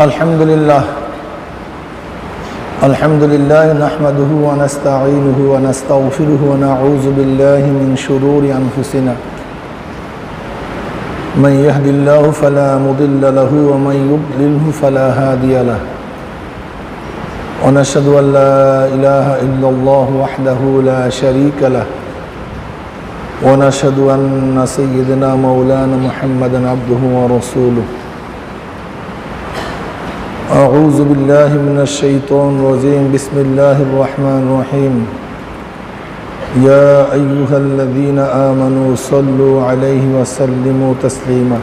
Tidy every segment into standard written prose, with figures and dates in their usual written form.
الحمد لله نحمده ونستعينه ونستغفره ونعوذ بالله من شرور أنفسنا من يهد الله فلا مضل له ومن يضلله فلا هادي له ونشهد أن لا إله إلا الله وحده لا شريك له ونشهد أن سيدنا مولانا محمدا عبده ورسوله أعوذ بالله من الشيطان الرجيم بسم الله الرحمن الرحيم يا أيها الذين آمنوا صلوا عليه وسلموا تسليما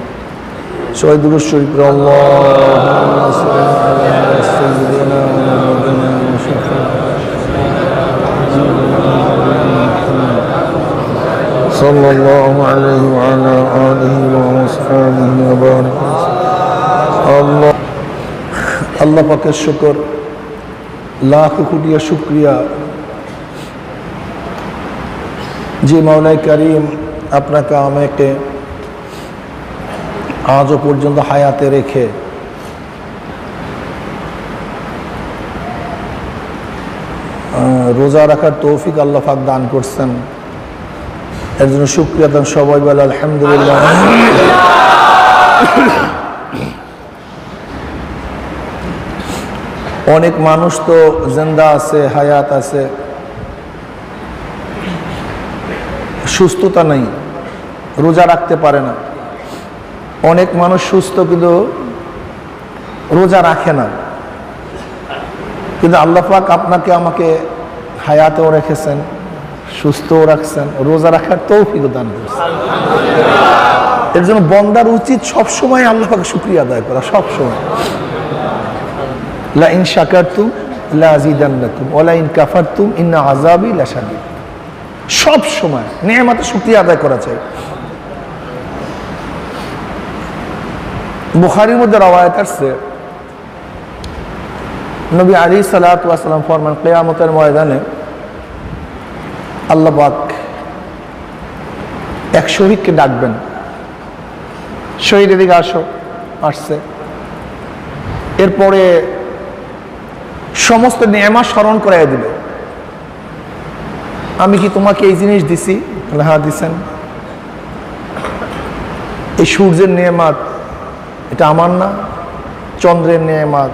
شهد الشريف اللهم صل على سيدنا ونبينا صلى الله عليه وعلى آله وصحبه وبارك الله আল্লাহ পাকের শুকর, লাখ কোটি শুকরিয়া যে মাওলাই কারীম আপনাকে আমাকে আজও পর্যন্ত হায়াতে রেখে রোজা রাখার তৌফিক আল্লাহ পাক দান করছেন। এর জন্য শুকরিয়া দান সবাই বলে আলহামদুলিল্লাহ। অনেক মানুষ তো জিন্দা আছে, হায়াত আছে, সুস্থতা নেই, রোজা রাখতে পারে না। অনেক মানুষ সুস্থ কিন্তু রোজা রাখে না। কিন্তু আল্লাহ পাক আপনাকে আমাকে হায়াতেও রেখেছেন, সুস্থও রাখছেন, রোজা রাখার তৌফিক দান করেছেন। এর জন্য বন্দার উচিত সবসময় আল্লাহ পাকে শুকরিয়া আদায় করা, সবসময়। লা ইন শাকারতুম লা আযীদান্নাকুম ওয়া লা ইন কাফারতুম ইন্না আযাবি লাশাদীদ। সব সময় নেয়ামতের শুকরিয়া আদায় করা চাই। বুখারীর মধ্যে রওয়ায়াত আছে, নবী আলাইহিস সালাতু ওয়াস সালাম ফরমান, কিয়ামতের ময়দানে আল্লাহ পাক এক শহীদকে ডাকবেন, শহীদ এদিকে আসো, আসছে। এরপরে সমস্ত নেয়ামত স্মরণ করাই দিবে। আমি কি তোমাকে এই জিনিস দিছি? হ্যাঁ দিছেন। এই সূর্যের নেয়ামত এটা আমার না? চন্দ্রের নেয়ামত,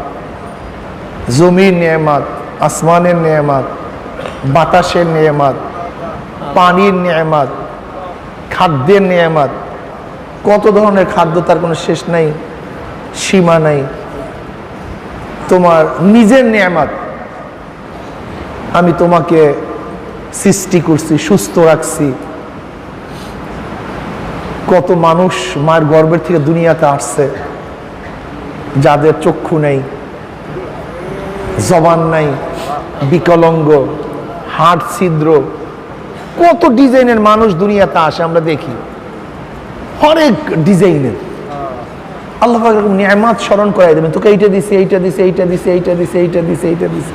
জমির নেয়ামত, আসমানের নেয়ামত, বাতাসের নেয়ামত, পানির নেয়ামত, খাদ্যের নেয়ামত। কত ধরনের খাদ্য, তার কোনো শেষ নাই, সীমা নাই। তোমার নিজের নেয়ামত, আমি তোমাকে সৃষ্টি করছি, সুস্থ রাখছি। কত মানুষ মায়ের গর্ভের থেকে দুনিয়াতে আসছে যাদের চক্ষু নেই, জবান নাই, বিকলাঙ্গ, হাড় ছিদ্র। কত ডিজাইনের মানুষ দুনিয়াতে আসে, আমরা দেখি হরেক ডিজাইনের। আল্লাহ পাক এরকম নিয়ামত স্মরণ করাই দেবেন, তোকে এইটা দিছে, এইটা দিছে, এইটা দিছে, এইটা দিছে, এইটা দিছে, এইটা দিছে।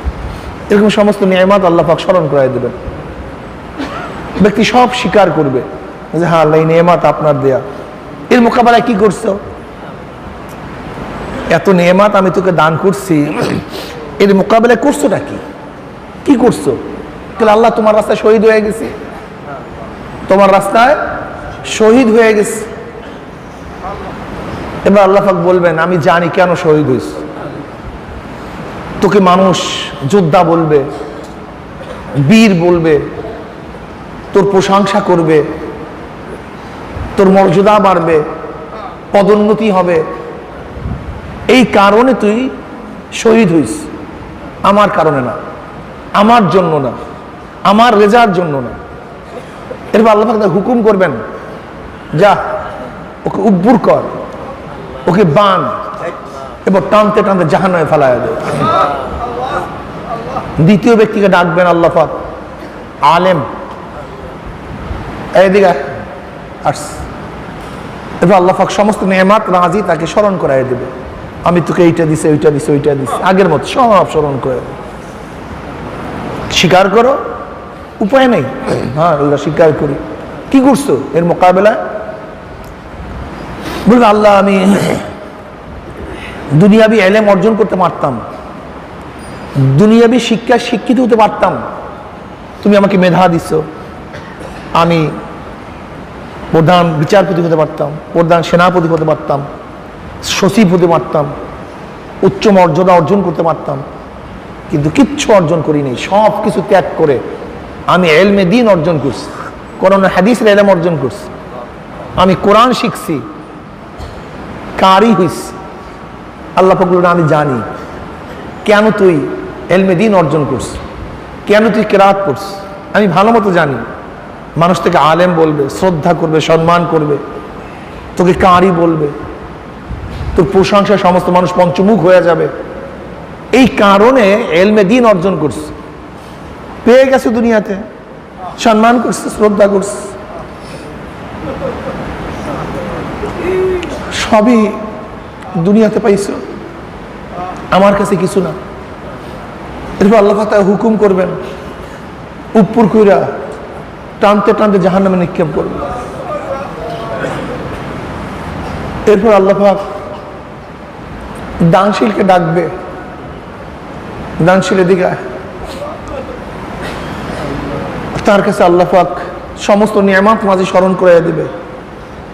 এরকম সমস্ত নিয়ামত আল্লাহ পাক স্মরণ করাই দেবেন। ব্যক্তি সব স্বীকার করবে যে হ্যাঁ আল্লাহ এই নিয়ামত আপনার দেয়া। এর মোকাবেলায় কি করছো? এত নিয়ামত আমি তোকে দান করছি, এর মোকাবেলায় করছোটা কি? কি করছো? তাহলে আল্লাহ তোমার রাস্তায় শহীদ হয়ে গেছে, তোমার রাস্তায় শহীদ হয়ে গেছে। এবার আল্লাহ পাক বলবেন, আমি জানি কেন শহীদ হইস। তোকে মানুষ যোদ্ধা বলবে, বীর বলবে, তোর প্রশংসা করবে, তোর মর্যাদা বাড়বে, পদোন্নতি হবে। এই কারণে তুই শহীদ হইস, আমার কারণে না, আমার জন্য না, আমার রেজার জন্য না। এরপর আল্লাহ পাক হুকুম করবেন, যা ওকে উব্বুর কর, ওকে বান, এবার টানতে টানতে জাহান্নামে ফেলায় দেয়। দ্বিতীয় ব্যক্তিকে ডাকবেন আল্লাহ পাক, আলেম, এইদিকে আস। এবার আল্লাহ পাক সমস্ত নেয়ামত রাজি তাকে স্মরণ করাই দেবে, আমি তোকে এইটা দিছি, ওইটা দিছি, ওইটা দিছি, আগের মতো সব স্মরণ করে। স্বীকার করো, উপায় নেই। হ্যাঁ ওরা স্বীকার করি। কি করছো? এর মোকাবেলায় বলবে, আল্লাহ আমি দুনিয়াবি এলেম অর্জন করতে পারতাম, দুনিয়াবি শিক্ষায় শিক্ষিত হতে পারতাম। তুমি আমাকে মেধা দিচ্ছ, আমি প্রধান বিচারপতি হতে পারতাম, প্রধান সেনাপতি হতে পারতাম, সচিব হতে পারতাম, উচ্চ মর্যাদা অর্জন করতে পারতাম, কিন্তু কিচ্ছু অর্জন করিনি। সব কিছু ত্যাগ করে আমি এলমে দ্বীন অর্জন করছি, কোরআন হাদিসের এলম অর্জন করছি, আমি কোরআন শিখছি, কারি হইছি। আল্লাহ পাক বললেন আমি জানি কেন তুই এলমে দ্বীন অর্জন করছিস, কেন তুই কেরাত পড়ছিস, আমি ভালো মতো জানি। মানুষ থেকে আলেম বলবে, শ্রদ্ধা করবে, সম্মান করবে, তোকে কারি বলবে, তোর প্রশংসায় সমস্ত মানুষ পঞ্চমুখ হয়ে যাবে। এই কারণে এলমে দ্বীন অর্জন করছে, পেয়ে গেছে, দুনিয়াতে সম্মান করছে, শ্রদ্ধা করছে, সবই দুনিয়াতে পাইছো, আমার কাছে কিছু না। এরপর আল্লাহ তাআলা হুকুম করবেন, উপর কইরা টানতে টানতে জাহান্নামে নিক্ষেপ করবে। এরপর আল্লাহ পাক দানশীলকে ডাকবে, দানশীলের দিকে তার কাছে আল্লাহ পাক সমস্ত নিয়ামত মাঝে স্মরণ করে দিবে,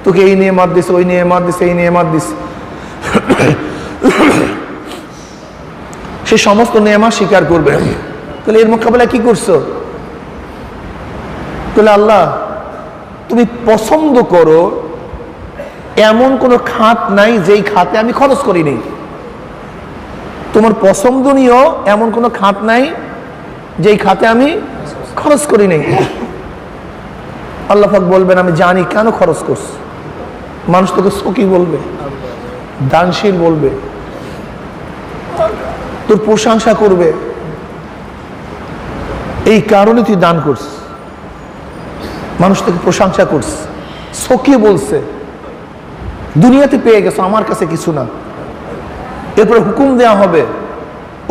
তোকে এই নিয়ামত দিছে, ওই নিয়ামত দিছে, এই নিয়ামত দিছে। সে সমস্ত নিয়ামত স্বীকার করবে। তাহলে এর মোকাবেলা কি করছো? তাহলে আল্লাহ তুমি পছন্দ করো এমন কোনো খাত নাই যেই খাতে আমি খরচ করিনি, তোমার পছন্দনীয় এমন কোনো খাত নাই যেই খাতে আমি খরচ করি নাই। আল্লাহ পাক বলবেন আমি জানি কেন খরচ করছ। মানুষ তোকে সকি বলবে, দানশীল বলবে, তোর প্রশংসা করবে, এই কারণে তুই দান করছিস। মানুষ তোকে প্রশংসা করছে, সকি বলছে, দুনিয়াতে পেয়ে গেছো, আমার কাছে কিছু না। এরপরে হুকুম দেওয়া হবে,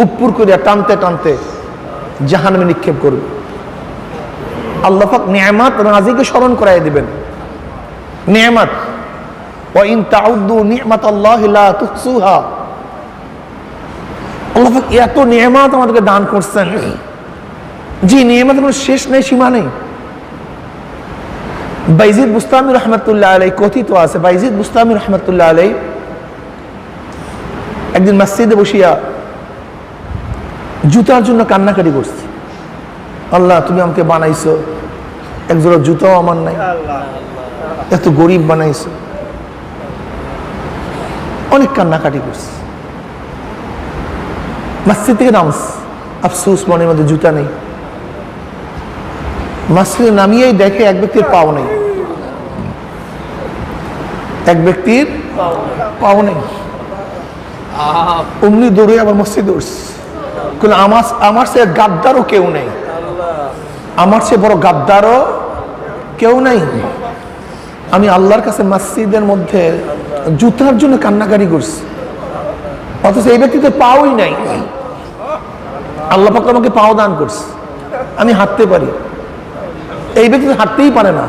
উপর করিয়া টানতে টানতে জাহান্নামে নিক্ষেপ করবে। আল্লাহ পাক নিয়ামত রাজিকে স্মরণ করাই দিবেন। নিয়ামত, ওয়া ইন তাউদ্দু নি'মাতাল্লাহি লা তুহসুহা। আল্লাহ পাক এত নিয়ামত আমাদেরকে দান করছেন, যে নিয়ামতের কোনো শেষ নেই, সীমা নেই। বাইজিদ বুস্তামি রহমতুল্লাহ আলাই কথিত আছে, বাইজিদ বুস্তামি রহমতুল্লাহ আলাই একদিন মসজিদে বসিয়া জুতার জন্য কান্নাকাটি করছে। আল্লাহ তুমি আমাকে বানাইছো, একজোড়া জুতাও আমার নাই, এত গরিব বানাইছো, অনেক কান্নাকাটি করছে। মসজিদ থেকে নামস, আফসোস মনের মধ্যে জুতা নেই। মসজিদে নামিয়েই দেখে এক ব্যক্তির পাও নেই, এক ব্যক্তির পাও নেই। অমনি দৌড়ে আবার মসজিদে উঠছে, আমার সে গাদ্দারও কেউ নেই, আমার সে বড় গাদ্দারও কেউ নাই। আমি আল্লাহর কাছে মসজিদের মধ্যে জুতার জন্য কান্নাকারি করছি, অথচ এই ব্যক্তি তো পাওই নাই। আল্লাহ পাক আমাকে পাও দান করছে, আমি হাঁটতে পারি, এই ব্যক্তি তো হাঁটতেই পারে না।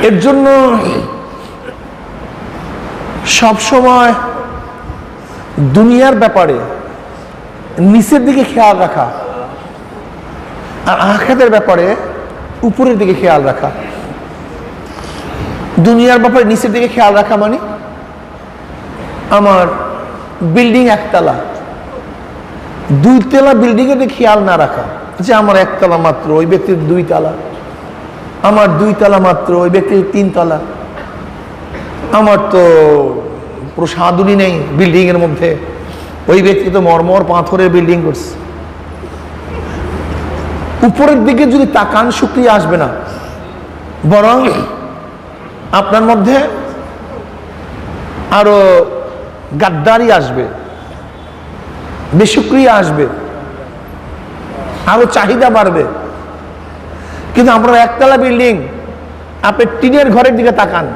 এর জন্য সবসময় দুনিয়ার ব্যাপারে নিচের দিকে খেয়াল রাখা, আর আখিরাতের ব্যাপারে উপরের দিকে খেয়াল রাখা। দুনিয়ার ব্যাপারে নিচের দিকে খেয়াল রাখা মানে আমার বিল্ডিং একতলা, দুইতলা বিল্ডিং এর দিকে খেয়াল না রাখা, যে আমার একতলা মাত্র, ওই ব্যক্তির দুইতলা, আমার দুইতলা মাত্র, ওই ব্যক্তির তিনতলা, আমার তো প্রসাদনী নেই বিল্ডিং এর মধ্যে, ওই ব্যক্তি তো মরমর পাথরের বিল্ডিং করছে। উপরের দিকে যদি তাকান শুকরিয়া আসবে না, বরং আপনার মধ্যে আরো গাদ্দারি আসবে, বেশুকরিয়া আসবে, আরো চাহিদা বাড়বে। কিন্তু আমরা একতলা বিল্ডিং, আপনি টিনের ঘরের দিকে তাকান,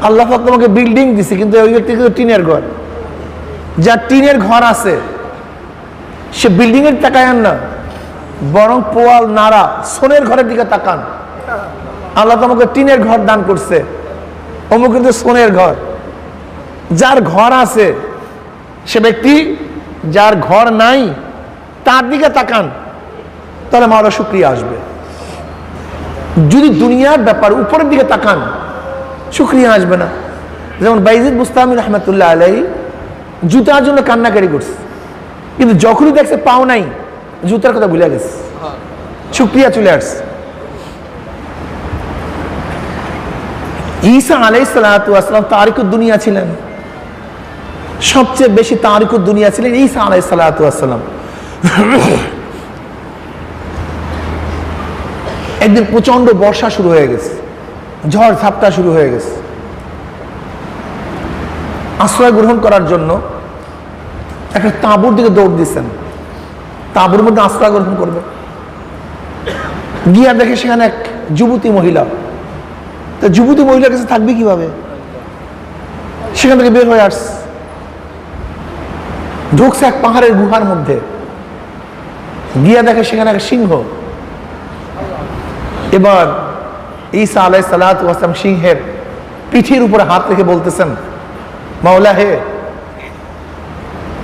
আল্লাহ পাক তোমাকে বিল্ডিং দিছে, কিন্তু ওই ব্যক্তি কিন্তু টিনের ঘর, যার টিনের ঘর আছে সে বিল্ডিং এর তাকায়ান না, বরং পোয়াল নাড়া সোনের ঘরের দিকে তাকান। আল্লাহ তোমাকে টিনের ঘর দান করছে, অমুক কিন্তু সোনের ঘর। যার ঘর আছে সে ব্যক্তি, যার ঘর নাই তার দিকে তাকান, তাহলে মাওলা শুকরিয়া আসবে। যদি দুনিয়ার ব্যাপার উপরের দিকে তাকান, শুকরিয়া আসবে না। যেমন বাইজিদ বুস্তামি রহমতুল্লাহ আলাই জুতার জন্য কান্নাকারি করছে, কিন্তু যখনই দেখছে পাও নাই, জুতার কথা ভুলে গেছে, শুকরিয়া চলে আসছে। ঈসা আলাইহিস সালাতু ওয়াস সালাম তারিকুদ দুনিয়া ছিলেন, সবচেয়ে বেশি তারিকুদ দুনিয়া ছিলেন ঈসা আলাইহিস সালাতু ওয়াস সালাম। একদিন প্রচন্ড বর্ষা শুরু হয়ে গেছে, ঝড় ঝাপটা শুরু হয়ে গেছে। আশ্রয় গ্রহণ করার জন্য একটা তাঁবুর দিকে দৌড় দিচ্ছেন, তাঁবুর মধ্যে আশ্রয় গ্রহণ করবে। গিয়া দেখে সেখানে এক যুবতী মহিলা, তো যুবতী মহিলার কাছে থাকবে কিভাবে, সেখান থেকে বের হয়ে আসছে, ঢুকছে এক পাহাড়ের গুহার মধ্যে, গিয়া দেখে সেখানে এক সিংহ। এবার ঈসা আলাইহিস সালাতু ওয়াস সালাম সিংহের পিঠের উপরে হাত রেখে বলতেছেন, মাওলা হে,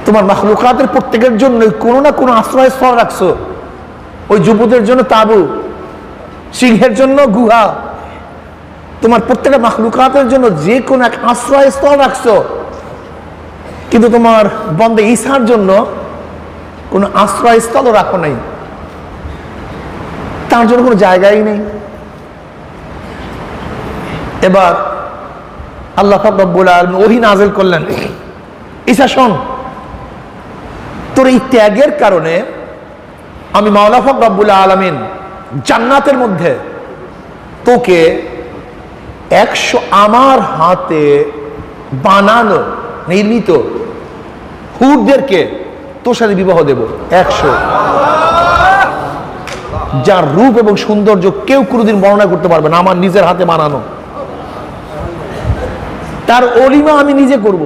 তোমার মাখলুকাতের প্রত্যেকের জন্য কোনো না কোনো আশ্রয়স্থল রাখছো। ওই যুবকের জন্য তাঁবু, সিংহের জন্য গুহা, তোমার প্রত্যেকটা মাখলুকাতের জন্য যে কোনো এক আশ্রয়স্থল রাখছো, কিন্তু তোমার বন্দে ঈসার জন্য কোনো আশ্রয়স্থলও রাখো নাই, তার জন্য কোনো জায়গাই নেই। এবার আল্লাহ পাক রব্বুল আলামিন ওহী নাযিল করলেন, ঈসা শোন, তোর এই ত্যাগের কারণে আমি মাওলা পাক রব্বুল আলামিন জান্নাতের মধ্যে তোকে 100 আমার হাতে বানানো নির্মিত হুরদেরকে তোর সাথে বিবাহ দেব, 100, যার রূপ এবং সৌন্দর্য কেউ কোনোদিন বর্ণনা করতে পারবে না, আমার নিজের হাতে বানানো। তার অলিমা আমি নিজে করব,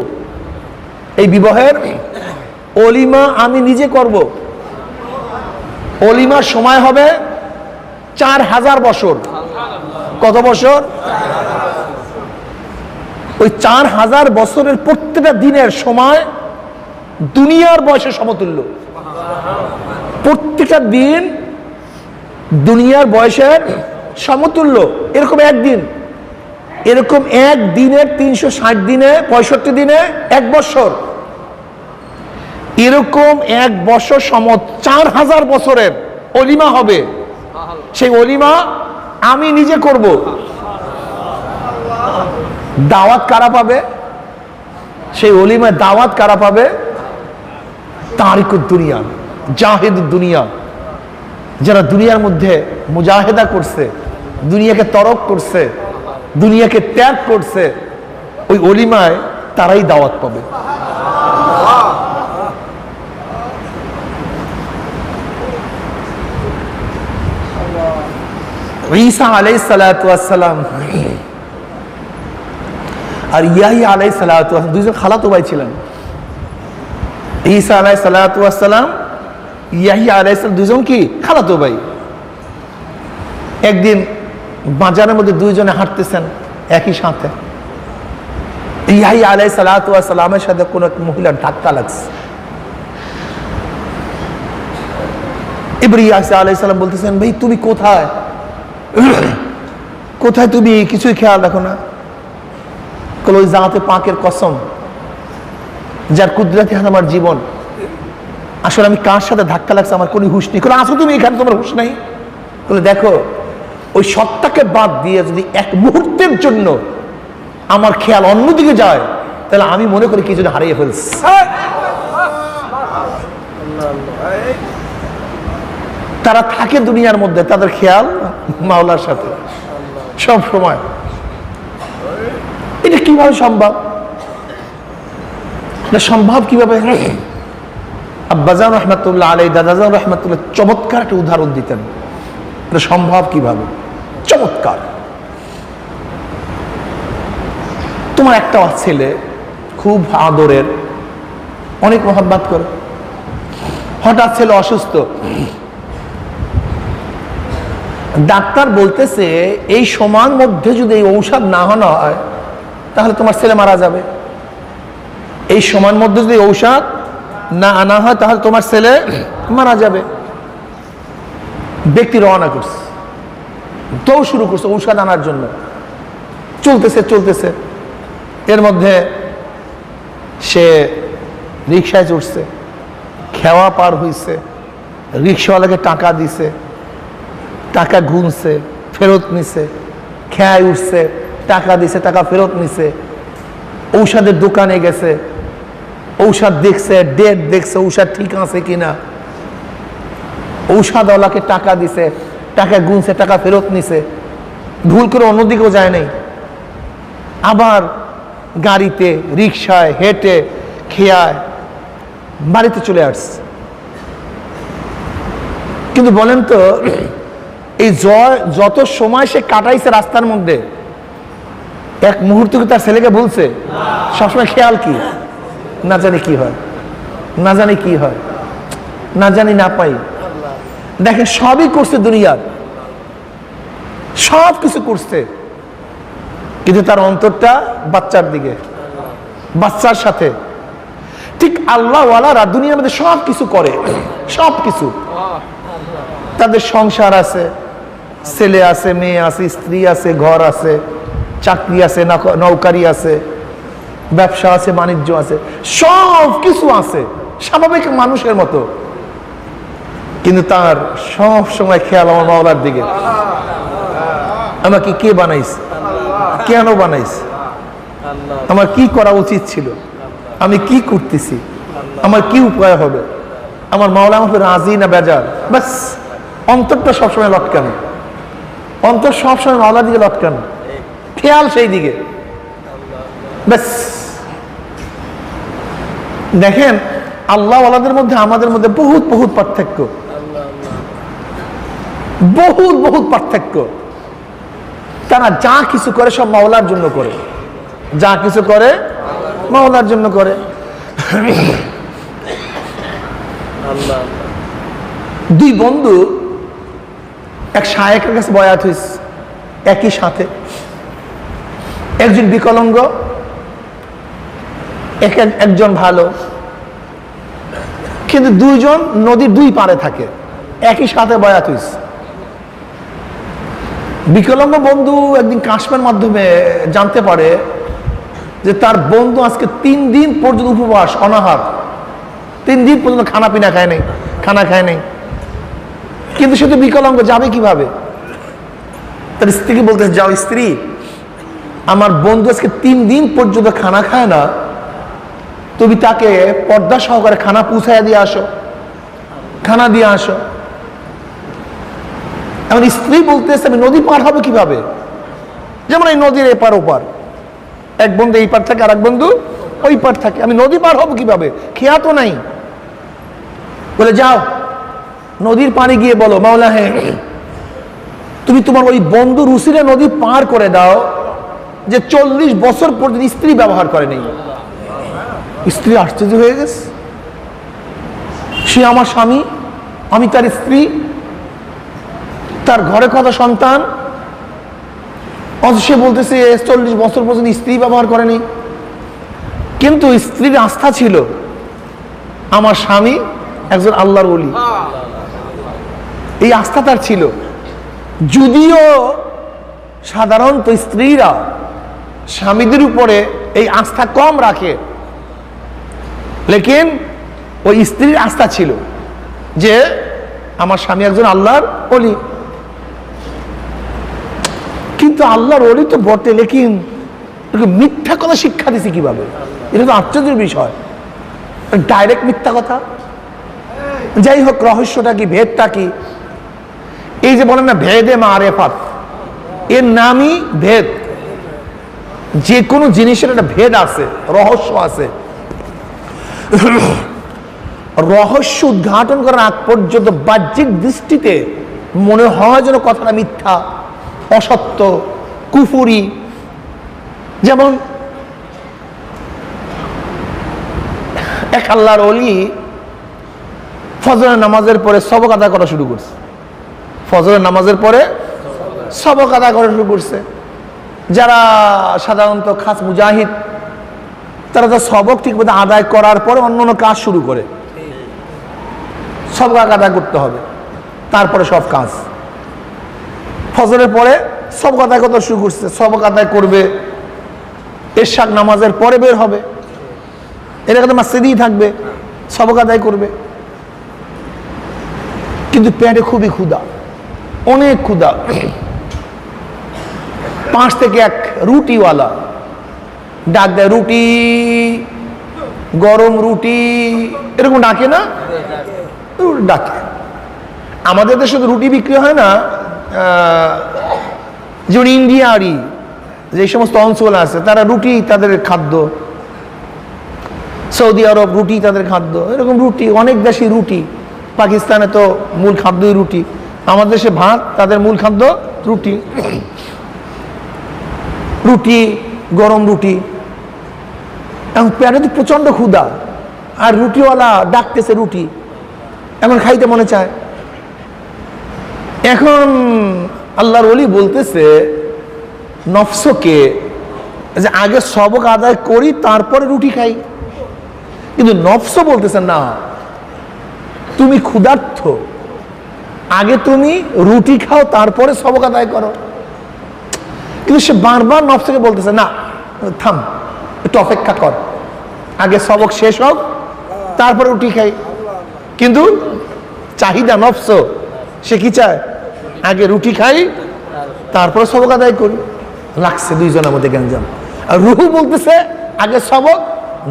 এই বিবাহের অলিমা আমি নিজে করব। অলিমার সময় হবে 4000 বছর। কত বছর? ওই 4000 বছরের প্রত্যেকটা দিনের সময় দুনিয়ার বয়সের সমতুল্য। প্রত্যেকটা দিন দুনিয়ার বয়সের সমতুল্য। এরকম একদিন, এরকম এক দিনের 360 দিনে, 65 দিনে 1 বছর, এরকম 1 বছর 4000 বছরের অলিমা হবে। সেই অলিমা আমি নিজে করব। দাওয়াত কারা পাবে? সেই অলিমায় দাওয়াত কারা পাবে? তারিকুদ দুনিয়া, জাহিদুদ দুনিয়া, যারা দুনিয়ার মধ্যে মুজাহিদা করছে, দুনিয়াকে তরক করছে, দুনিয়াকে ত্যাগ করছে, ওই অলিমায় তারাই দাওয়াত পাবে। ঈসা আলাইহিস সালাতু ওয়াস সালাম আর ইয়াহইয়া আলাইহিস সালাতু ওয়াস সালাম দুইজন খালাতো ভাই ছিলেন। ঈসা আলাইহিস সালাতু ওয়াস সালাম, ইয়াহইয়া আলাইহিস সালাম দুইজন কি খালাতো ভাই। একদিন বাজারের মধ্যে দুইজনে হাঁটতেছেন একই সাথে, ইয়াহইয়া আলাইহিস সালাতু ওয়াস সালামের সাথে কোন এক মহিলার ধাক্কা লাগছে। এবার ইয়াহইয়া আলাইহিস সালাম বলতেছেন, ভাই তুমি কোথায়, কোথায় তুমি, কিছুই খেয়াল রাখো না? কল ওই জাতে পাকের কসম, যার কুদরতি হাত আমার জীবন, আসলে আমি কার সাথে ধাক্কা লাগছে আমার কোনো হুঁশ নেই। আসো তুমি এখানে, তোমার হুঁশ নাই? বলে দেখো, ওই সত্তাকে বাদ দিয়ে যদি এক মুহূর্তের জন্য আমার খেয়াল অন্যদিকে যায়, তাহলে আমি মনে করি কি যদি হারিয়ে ফেলছি। তারা থাকে দুনিয়ার মধ্যে, তাদের খেয়াল মাওলার সাথে সব সময়। এটা কিভাবে সম্ভব? এটা সম্ভব কিভাবে? আব্বাজান রহমাতুল্লাহ আলাই, দাদাজান রহমাতুল্লাহ চমৎকার একটা উদাহরণ দিতেন, এটা সম্ভব কিভাবে। চমৎকার। তোমার একটা ছেলে খুব আদরের, অনেক মহব্বত করে, হঠাৎ ছেলে অসুস্থ, ডাক্তার বলতেছে এই সময়ের মধ্যে যদি এই ঔষধ না হওয়া হয় তাহলে তোমার ছেলে মারা যাবে। এই সময়ের মধ্যে যদি ঔষধ না আনা হয় তাহলে তোমার ছেলে মারা যাবে। ব্যক্তি রওনা করছে, তো শুরু করছে ঔষধ আনার জন্য। চলতেছে চলতেছে, এর মধ্যে সে রিক্সায় চড়ছে, খেওয়া পার হইছে, রিক্সাওয়ালাকে টাকা দিছে, টাকা গুনছে, ফেরত নিছে, খেয়ায় উঠছে, টাকা দিছে, টাকা ফেরত নিছে। ঔষধের দোকানে গেছে, ঔষধ দেখছে, ডেট দেখছে ঔষধ ঠিক আছে কিনা, ঔষধওয়ালাকে টাকা দিছে, টাকা গুনছে, টাকা ফেরত নিছে, ভুল করে অন্যদিকেও যায় নাই। আবার গাড়িতে, রিক্সায়, হেঁটে, খেয়ায় বাড়িতে চলে আসছে। কিন্তু বলেন তো, এই যত সময় সে কাটাইছে রাস্তার মধ্যে, এক মুহূর্ত কি তার ছেলেকে বলছে? সবসময় খেয়াল কি, না জানি কি হয়, না জানি কি হয়, না জানি না পাই। দেখেন সবই করছে দুনিয়ার, সব কিছু করছে, কিন্তু তার অন্তরটা বাচ্চার দিকে, বাচ্চার সাথে। ঠিক আল্লাহওয়ালারা দুনিয়ার মধ্যে সব কিছু করে, সব কিছু। তাদের সংসার আছে, ছেলে আছে, মেয়ে আছে, স্ত্রী আছে, ঘর আছে, চাকরি আছে, নৌকারি আছে, ব্যবসা আছে, বাণিজ্য আছে, সব কিছু আছে স্বাভাবিক মানুষের মতো। কিন্তু তার সব সময় খেয়াল আমার মাওলার দিকে। আমাকে কে বানাইছে, কেন বানাইছে, আমার কি করা উচিত ছিল, আমি কি করতেছি, আমার কি উপায় হবে, আমার মাওলা আমাকে রাজি না বেজার। বাস অন্তরটা সবসময় লটকানো, অন্তর সবসময় মাওলার দিকে লটকানো, খেয়াল সেই দিকে। ব্যাস দেখেন আল্লাহ ওয়ালাদের মধ্যে আমাদের মধ্যে বহুত বহুত পার্থক্য, বহুত বহুত পার্থক্য। তারা যা কিছু করে সব মাওলার জন্য করে, যা কিছু করে মাওলার জন্য করে। দুই বন্ধু এক শায়েখের কাছে বয়াত হইছে একই সাথে। একজন বিকলাঙ্গ, একজন ভালো, কিন্তু দুইজন নদীর দুই পারে থাকে, একই সাথে বয়াত হইছে। বিকলাঙ্গ বন্ধু একদিন কাশমের মাধ্যমে জানতে পারে যে তার বন্ধু আজকে 3 দিন পর্যন্ত উপবাস, অনাহার, 3 দিন পর্যন্ত খানা পিনা খায় নাই, খানা খায় নাই। কিন্তু সে তো বিকলাঙ্গ, যাবে কিভাবে? তার স্ত্রীকে বলতে, যাও স্ত্রী, আমার বন্ধু আজকে 3 দিন পর্যন্ত খানা খায় না, তুমি তাকে পর্দা সহকারে খানা পৌঁছাইয়া দিয়ে আসো, খানা দিয়ে আসো। এমন স্ত্রী বলতেছে আমি নদী পার হবে কিভাবে? যেমন এই নদীর এপার ওপার, এক বন্ধু এই পার থাকে আর এক বন্ধু ওই পার থাকে, আমি নদী পার হবো কিভাবে? খেয়া তো নাই। বলে যাও নদীর পানি গিয়ে বলো, মাওলা হে তুমি তোমার ওই বন্ধু রুসিলে নদী পার করে দাও যে 40 বছর পর্যন্ত স্ত্রী ব্যবহার করে নেই। স্ত্রী আশ্চর্য হয়ে গেছে, সে আমার স্বামী, আমি তার স্ত্রী, তার ঘরে কত সন্তান, সে বলতেছে 40 বছর পর্যন্ত স্ত্রী ব্যবহার করেনি। কিন্তু স্ত্রীর আস্থা ছিল আমার স্বামী একজন আল্লাহর ওলি, এই আস্থা তার ছিল। যদিও সাধারণত স্ত্রীরা স্বামীদের উপরে এই আস্থা কম রাখে, লেকিন ওই স্ত্রীর আস্থা ছিল যে আমার স্বামী একজন আল্লাহর ওলি। কিন্তু আল্লাহর ওলি তো বটে, লেকিন মিথ্যা কথা শিক্ষা দিছে কিভাবে? এটা তো আশ্চর্যের বিষয়, ডাইরেক্ট মিথ্যা কথা। যাই হোক, রহস্যটা কি, ভেদটা কি? এই যে বলেন না ভেদে মারেফাত, এর নামই ভেদ। যে কোনো জিনিসের একটা ভেদ আছে, রহস্য আছে। রহস্য উদ্ঘাটন করার আগ পর্যন্ত বাহ্যিক দৃষ্টিতে মনে হয় যেন কথাটা মিথ্যা, অসত্য, কুফুরি। যেমন এক আল্লাহর ওলি ফজরের নামাজের পরে সবক আদায় করা শুরু করছে, ফজরের নামাজের পরে সবক আদায় করা শুরু করছে। যারা সাধারণত খাস মুজাহিদ, তারা তো সবক ঠিক মতো আদায় করার পরে অন্য অন্য কাজ শুরু করে। সবক আদায় করতে হবে, তারপরে সব কাজ। ফজরের পরে সবক আদায় করতে শুরু করছে, সবক আদায় করবে, এরশাক নামাজের পরে বের হবে, এরা তো মসজিদেই থাকবে, সবক আদায় করবে। কিন্তু পেটে খুবই ক্ষুধা, অনেক ক্ষুধা। 5 থেকে 1 রুটিওয়ালা ডাক দেয়, রুটি, গরম রুটি, এরকম ডাকে না? ডাকে। আমাদের দেশে তো রুটি বিক্রি হয় না, যেমন ইন্ডিয়ারই যে সমস্ত অঞ্চল আছে তারা রুটি তাদের খাদ্য, সৌদি আরব রুটি তাদের খাদ্য, এরকম রুটি অনেক দেশে রুটি। পাকিস্তানে তো মূল খাদ্যই রুটি, আমাদের দেশে ভাত, তাদের মূল খাদ্য রুটি। রুটি, গরম রুটি। এখন পেটে তো প্রচন্ড ক্ষুধা, আর রুটিওয়ালা ডাকতেছে রুটি, এখন খাইতে মনে চায়। এখন আল্লাহর ওলি বলতেছে নফসকে যে আগে সবক আদায় করি তারপরে রুটি খাই, কিন্তু নফস বলতেছে না, তুমি ক্ষুধার্ত, আগে তুমি রুটি খাও তারপরে সবক আদায় করো। কিন্তু সে বারবার নফসকে বলতেছে না, থাম, একটু অপেক্ষা কর, আগে সবক শেষ হোক তারপরে রুটি খাই। কিন্তু চাহিদা নফস, সে কি চায়? আগে রুটি খাই তারপরে সবক আদায় করি। লাগছে দুইজনের মধ্যে গ্যাঞ্জাম। আর রুহু বলতেছে আগে সবক,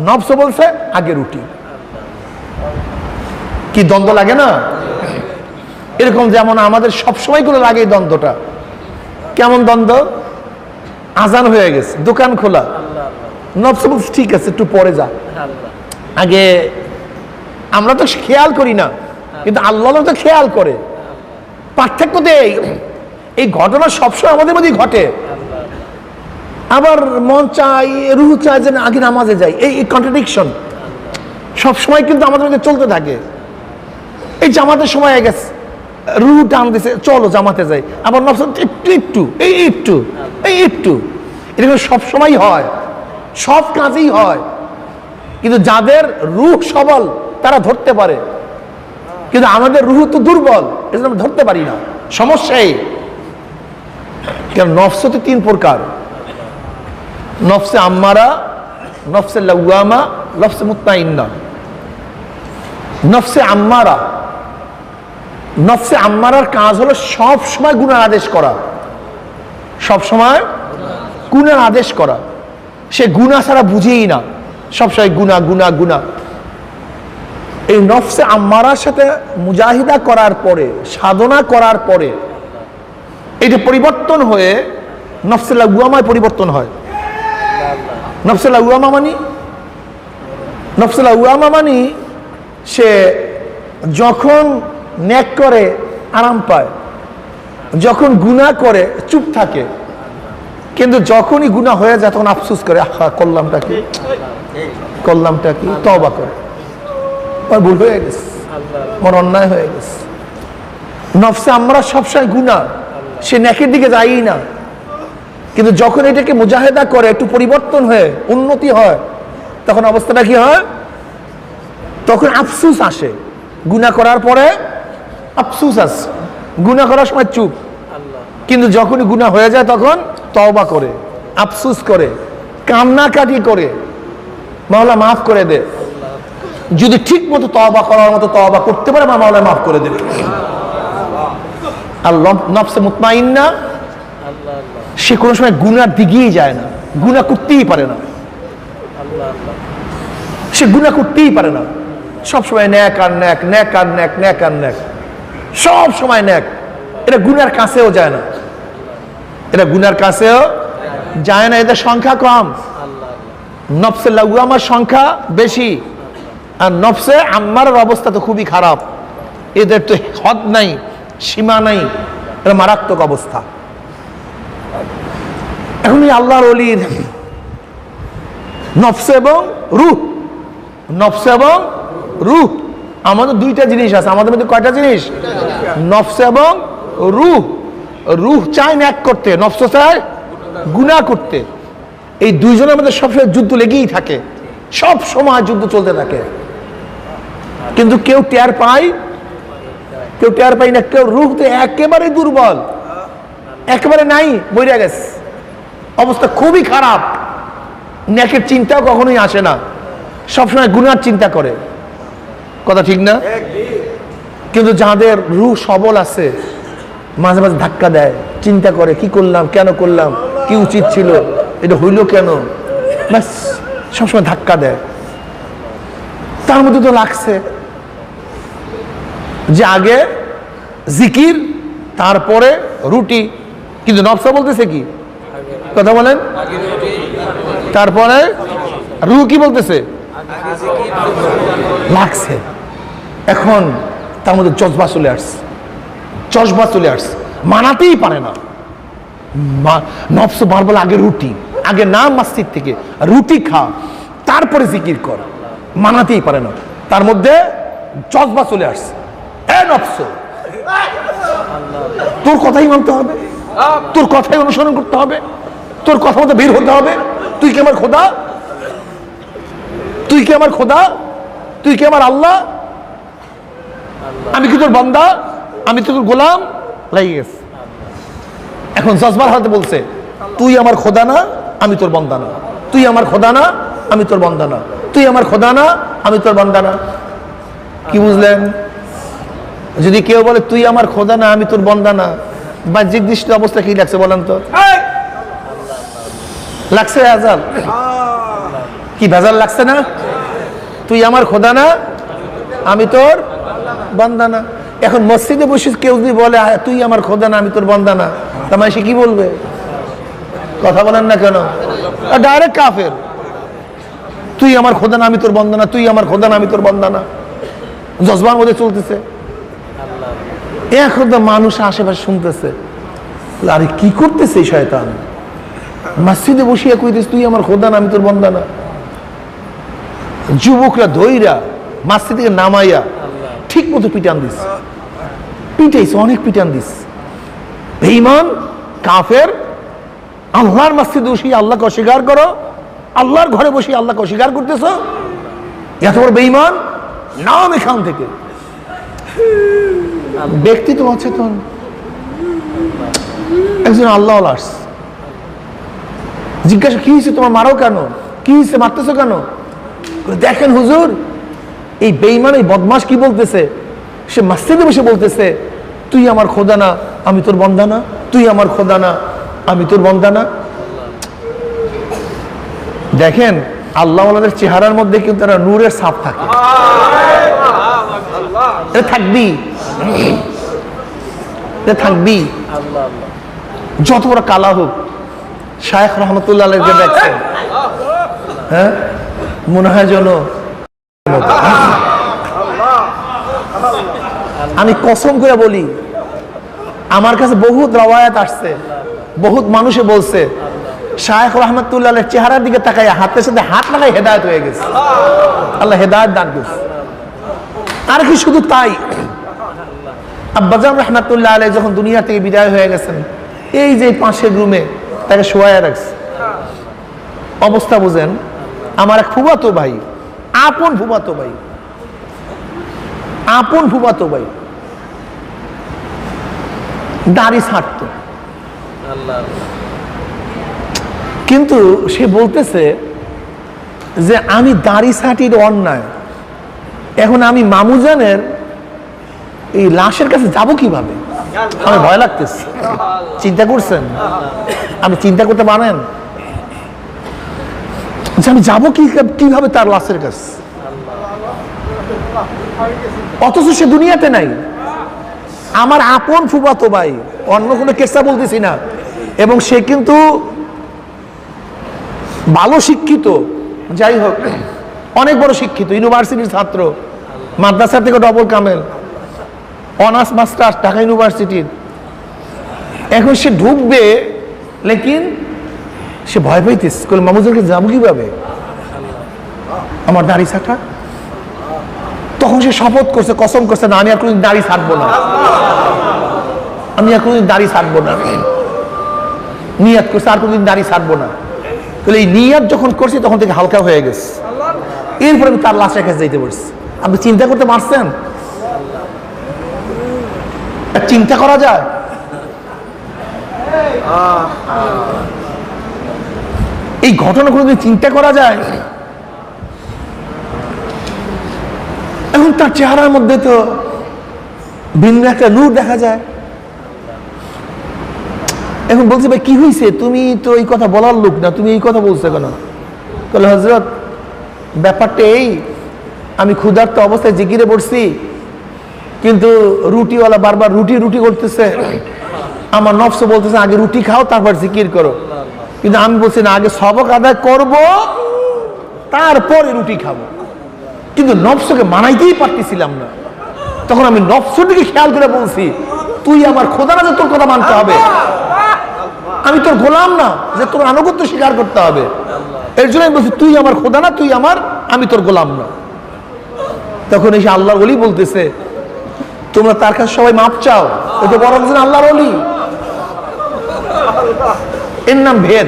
নফস বলছে আগে রুটি। কি দ্বন্দ্ব লাগে না? এরকম যেমন আমাদের সবসময় করে লাগে এই দ্বন্দ্বটা। কেমন দ্বন্দ্ব? আজান হয়ে গেছে, দোকান খোলা, নফস বলছে ঠিক আছে একটু পরে যা, আগে। আমরা তো খেয়াল করি না, কিন্তু আল্লাহ তো খেয়াল করে। পার্থক্য তো এই ঘটনা সবসময় আমাদের মধ্যেই ঘটে। আবার মন চাই, রুহ চায় যে আগে নামাজে যাই, এই কন্ট্রাডিকশন সবসময় কিন্তু আমাদের মধ্যে চলতে থাকে। এই জামাতের সময় হয়ে গেছে, রুহ টান দিছে, চলো জামাতে যাই, আবার নফস একটু একটু, এই একটু, এই একটু, এরকম সবসময় হয়, সব কাজেই হয়। কিন্তু যাদের রুহ সবল তারা ধরতে পারে, কিন্তু আমাদের রুহ তো দুর্বল, এজন্য আমরা ধরতে পারি না। সমস্যা এই, কারণ নফস তো 3 প্রকার: নফসে আম্মারা, নফসে লাওয়ামা, নফসে মুতমাইন্না। নফসে আম্মারা, নফসে আম্মারার কাজ হলো সব সময় গুনার আদেশ করা, সব সময় গুনার আদেশ করা। সে গুনাহ ছাড়া বুঝেই না, সবসময় গুনাহ গুনাহ গুনাহ। এই নফসে আম্মারার সাথে মুজাহিদা করার পরে, সাধনা করার পরে এটা পরিবর্তন হয়ে নফসে লাওয়ামায় পরিবর্তন হয়। নফসে লাওয়ামা মানে, নফসে লাওয়ামা মানে সে যখন নেক করে আরাম পায়, যখন গুনাহ করে চুপ থাকে, কিন্তু যখনই গুনাহ হয়ে যায় তখন আফসোস করে, আহা করলামটা কি, করলামটা কি, তওবা করে, আমার ভুল হয়ে গেছে, আমার অন্যায় হয়ে গেছে। নফসে আমরা সবসময় গুনাহ, সে নেকের দিকে যায়ই না। কিন্তু যখন এটাকে মুজাহিদা করে, একটু পরিবর্তন হয়ে উন্নতি হয়, তখন অবস্থাটা কি হয়? তখন আফসোস আসে। গুনাহ করার পরে আফসোস আসে, গুনাহ করার সময় চুপ, কিন্তু যখনই গুনাহ হয়ে যায় তখন তওবা করে, আফসোস করে, কান্নাকাটি করে, মাওলা মাফ করে দে। যদি ঠিক মতো তওবা করার মতো তওবা করতে পারে, মাওলা মাফ করে দেবে। আর নফসে মুতমাইন্না, সে কোনো সময় গুনার দিকেই যায় না, গুনাহ করতেই পারে না, সে গুনাহ করতেই পারে না। সবসময় ন্যাক আর ন্যাক, ন্যাক আর ন্যাক, ন্যাক আর ন্যাক, সব সময় ন্যাক। এটা গুনার কাছেও যায় না, এটা গুনার কাছেও যায় না। এদের সংখ্যা কম, নফসে লাওয়ামার সংখ্যা বেশি, আর নফসে আম্মারের অবস্থা তো খুবই খারাপ। এদের তো হদ নাই, সীমা নাই, এটা মারাত্মক অবস্থা। এখন এই আল্লাহর ওলির নফস এবং রূহ, নফস এবং রূহ, আমাদের 2টা জিনিস আছে। আমাদের মধ্যে কয়টা জিনিস? নফস এবং রূহ। রূহ চায় ন্যাক করতে, নফস চায় গুনাহ করতে। এই দুইজনের মধ্যে সবসময় যুদ্ধ লেগেই থাকে। সব সময় যুদ্ধ চলতে থাকে, কিন্তু কেউ টের পায়, কেউ টের পায় না। কেউ রূহতে একেবারে দুর্বল, একেবারে নাই, মরে গেছে, অবস্থা খুবই খারাপ, নেকের চিন্তাও কখনোই আসে না, সবসময় গুনার চিন্তা করে, কথা ঠিক না? কিন্তু যাদের রূহ সবল আছে মাঝে মাঝে ধাক্কা দেয়, চিন্তা করে কি করলাম, কেন করলাম, কি উচিত ছিল, এটা হইল কেন, ব্যাস সবসময় ধাক্কা দেয়। তার মধ্যে তো লাগছে যে আগে জিকির, তারপরে রুটি, কিন্তু নফসা বলতেছে কি, কথা বলেন, তারপরে রুহ কি বলতেছে, লাগছে। এখন তার মধ্যে জজবা চলে আসছে, জজবা চলে আসছে, মানাতেই পারে না। নফস বারবার আগে রুটি, আগে না মসজিদ থেকে রুটি খা, তারপরে জিকির কর, মানাতেই পারে না। তার মধ্যে জজবা চলে আসছে, এ নফস, তোর কথাই মানতে হবে, তোর কথাই অনুসরণ করতে হবে, তোর কথা মতো বের হতে হবে। তুই কি আমার খোদা, তুই কি আমার খোদা, তুই কি আমার আল্লাহ, আমি কি তোর বান্দা, আমি তো তোর গোলাম, লেগে গেছে। এখন জজবার হাতে বলছে, তুই আমার খোদা না, আমি তোর বান্দা না, তুই আমার খোদা না, আমি তোর বান্দা না, তুই আমার খোদা না, আমি তোর বান্দা না। কি বুঝলেন? যদি কেউ বলে তুই আমার খোদা না, আমি তোর বান্দা না, বাহ্যিক দৃষ্টি অবস্থা কি লাগছে বলেন তো? লাগছে ভেজাল, কি ভেজাল লাগছে না? তুই আমার খোদা না, আমি তোর বান্দা না। এখন মসজিদে বসে কেউ যদি বলে তুই আমার খোদা না, আমি তোর বান্দা না, তার মানে সে কি বলবে? কথা বলেন না কেন? ডাইরেক্ট কাফের। তুই আমার খোদা না, আমি তোর বান্দা না, তুই আমার খোদা না, আমি তোর বান্দা না, জজবার মধ্যে চলতেছে। এখন তো মানুষ আশেপাশে শুনতেছে, আরে কি করতেছে শয়তান, মসজিদে বসিয়া কইতেছে তুই আমার খোদা না, আমি তোর বান্দা না। যুবকরা ধইরা মসজিদ থেকে নামাইয়া ঠিক মতো পিটান দিস, পিটাইছে, অনেক পিটান দিস। বেঈমান, কাফের, আল্লাহর মসজিদে বসিয়ে আল্লাহকে অস্বীকার করো, আল্লাহর ঘরে বসিয়ে আল্লাহকে অস্বীকার করতেছ, এত বড় বেঈমান, নাম এখান থেকে। ব্যক্তি তো অচেতন, একজন আল্লাহ আসছে, জিজ্ঞাসা কি হয়েছে, তোমার মারো কেন, কি হয়েছে, মারতেছো কেন? দেখেন হুজুর, এই বেঈমান, এই বদমাশ কি বলতেছে, সে মসজিদে বসে বলতেছে তুই আমার খোদা না, আমি তোর বান্দা না, তুই আমার খোদা না, আমি তোর বান্দা না। দেখেন আল্লাহ ওয়ালাদের চেহারার মধ্যে কিন্তু তারা নূরের ছাপ থাকে, এটা থাকবি, এটা থাকবি, যত বড় কালা হোক। শায়েখ রহমতুল্লাহ আলাইহি দেখছেন, হ্যাঁ, মনে হয় যেন, আমি কসম করে বলি, আমার কাছে বহুত রওয়ায়াত আসছে, বহুত মানুষে বলছে শায়েখ রহমতুল্লাহ চেহারার দিকে তাকাইয়া হাতের সাথে হাত লাগাই হেদায়েত হয়ে গেছে, আল্লাহ হেদায়েত দান করছে। আর কি শুধু তাই, আব্বাজান রহমতুল্লাহ আলাইহি যখন দুনিয়া থেকে বিদায় হয়ে গেছেন, এই যে পাশের রুমে তাকে শোয়ায়া রাখছে। অবস্থা বুঝেন, আমার এক ফুফাতো ভাই, আপন ফুফাতো ভাই, আপন ফুফাতো ভাই, দাড়ি ছাড়তো, কিন্তু সে বলতেছে যে আমি দাড়ি ছাটির অন্যায়, এখন আমি মামুজানের এই লাশের কাছে যাব কিভাবে, আমার ভয় লাগতেছে। চিন্তা করছেন, আমি চিন্তা করতে পারেন যে আমি যাবো কিভাবে তার লাশের কাছে, অথচ সে দুনিয়াতে নাই। আমার আপন ফুফাতো ভাই, অন্য কোনো কেসা বলতেছি না, এবং সে কিন্তু ভালো শিক্ষিত, যাই হোক অনেক বড় শিক্ষিত, ইউনিভার্সিটির ছাত্র, মাদ্রাসা থেকে ডবল কামেল, অনার্স মাস্টার্স ঢাকা ইউনিভার্সিটির। এখন সে ঢুকবে, লেকিন সে ভয় পাইতেছে, মামুজনকে যাবো কিভাবে, আমার দাড়ি ছাটা। তখন সে শপথ করছে, কসম করছে, না আমি আর কোনদিন দাড়ি ছাড়বো না, আমি আর কোনদিন দাড়ি ছাড়বো না, নিয়াত করছে আর কোনদিন দাড়ি ছাড়বো না। তাহলে এই নিয়াত যখন করছে তখন থেকে হালকা হয়ে গেছে, এরপরে আমি তার লাশের কাছে যাইতে পারছি। আপনি চিন্তা করতে পারছেন? চিন্তা করা যায়? এই ঘটনাগুলো চিন্তা করা যায়? এখন তার চেহারার মধ্যে তো ভিন্ন একটা নূর দেখা যায়। এখন বলছে ভাই কি হয়েছে, তুমি তো এই কথা বলার লোক না, তুমি এই কথা বলছো কেন? বলে হযরত ব্যাপারটা এই, আমি ক্ষুধার্ত অবস্থায় জিকিরে পড়ছি, কিন্তু রুটিওয়ালা বারবার রুটি রুটি করতেছে, আমার নফস বলতেছে আগে রুটি খাও তারপর জিকির করো, কিন্তু আমি বলছি না, আগে সবক আদায় করব তারপরে রুটি খাবো। কিন্তু নফসকে মানাইতেই পারতেছিলাম না। তখন আমি নফসের দিকে খেয়াল করে বলছি, তুই আমার খোদা না যে তোর কথা মানতে হবে, আমি তোর গোলাম না যে তোর আনুগত্য স্বীকার করতে হবে। এর জন্য আমি বলছি তুই আমার খোদা না, তুই আমার, আমি তোর গোলাম না। তখন এসে আল্লাহর ওলি বলতেছে, তোমরা তার কাছে সবাই মাপ চাও, ও তো বড় একজন আল্লাহর ওলি। এর নাম ভেদ।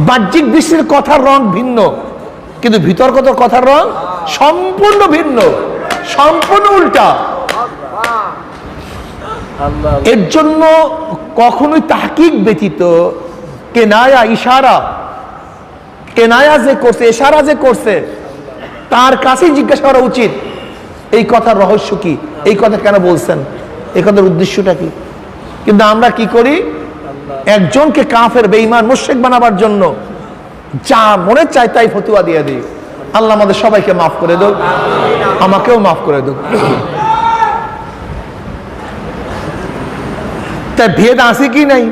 বাহ্যিক দৃষ্টির কথার রং ভিন্ন, কিন্তু ভিতরগত কথার রং সম্পূর্ণ ভিন্ন, সম্পূর্ণ উল্টা। এর জন্য কখনোই তাহকিক ব্যতীত কেনায়া ইশারা, কেনায়া যে করছে, ইশারা যে করছে, তার কাছেই জিজ্ঞাসা করা উচিত এই কথার রহস্য কি, এই কথা কেন বলছেন, এই কথার উদ্দেশ্যটা কি। কিন্তু আমরা কি করি, একজনকে কাফের বেঈমান মুশরিক বানাবার জন্য যা মনে চায় তাই ফতোয়া দিয়ে দিই। আল্লাহ আমাদের সবাইকে মাফ করে দাও, আমাকেও মাফ করে দাও। তাই ভেদ আছে কি নাই?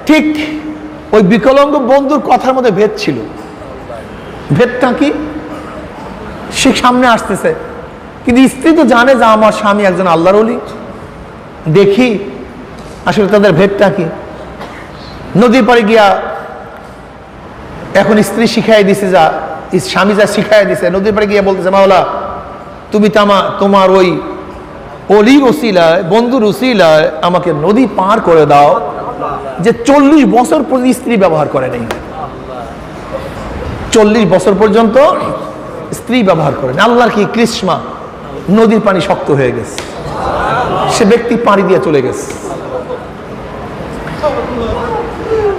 ঠিক ওই বিকলাঙ্গ বন্ধুর কথার মধ্যে ভেদ ছিল। ভেদটা কি? সে সামনে আসতেছে, কিন্তু স্ত্রী তো জানে যে আমার স্বামী একজন আল্লাহর ওলি। দেখি আসলে তাদের ভেদটা কি। নদীর পাড়ে গিয়া এখন স্ত্রী শিখাই দিছে, যা স্বামী যা শিখাই দিছে, নদীর পাড়ে গিয়া বলতেছে, মাওলা তুমি তোমার ওই অলির ওসিলায়, বন্ধুর ওসিলায় আমাকে নদী পার করে দাও, যে 40 বছর পর্যন্ত স্ত্রী ব্যবহার করে নাই। 40 বছর পর্যন্ত স্ত্রী ব্যবহার করে না। আল্লাহর কি কৃষ্মা, নদীর পানি শক্ত হয়ে গেছে, সে ব্যক্তি পানি দিয়ে চলে গেছে।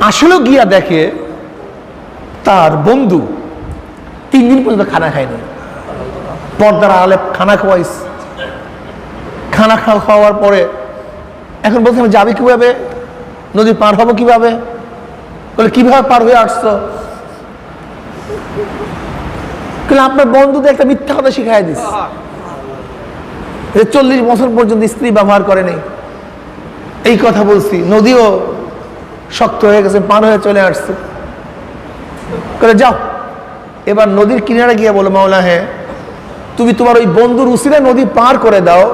আসলে গিয়া দেখে তার বন্ধু 3 দিন পর্যন্ত খানা খায়নি। পর্দার আড়ালে খানা খাওয়াইছে। খানা খাওয়ার পরে এখন বলছে আমি যাবি কিভাবে, নদী পার হবো কিভাবে? বলে কিভাবে পার হয়ে আসছো? আপনার বন্ধুদের একটা মিথ্যা কথা শিখাই দিস, 40 বছর পর্যন্ত স্ত্রী ব্যবহার করে নেই, এই কথা বলছি। নদীও শক্ত হয়ে গেছে, পার হয়ে চলে আসছে। যাও এবার নদীর কিনারে গিয়ে বলো, মাওলা হ্যাঁ তুমি তোমার ওই বন্ধুর উসিলায় নদী পার করে দাও,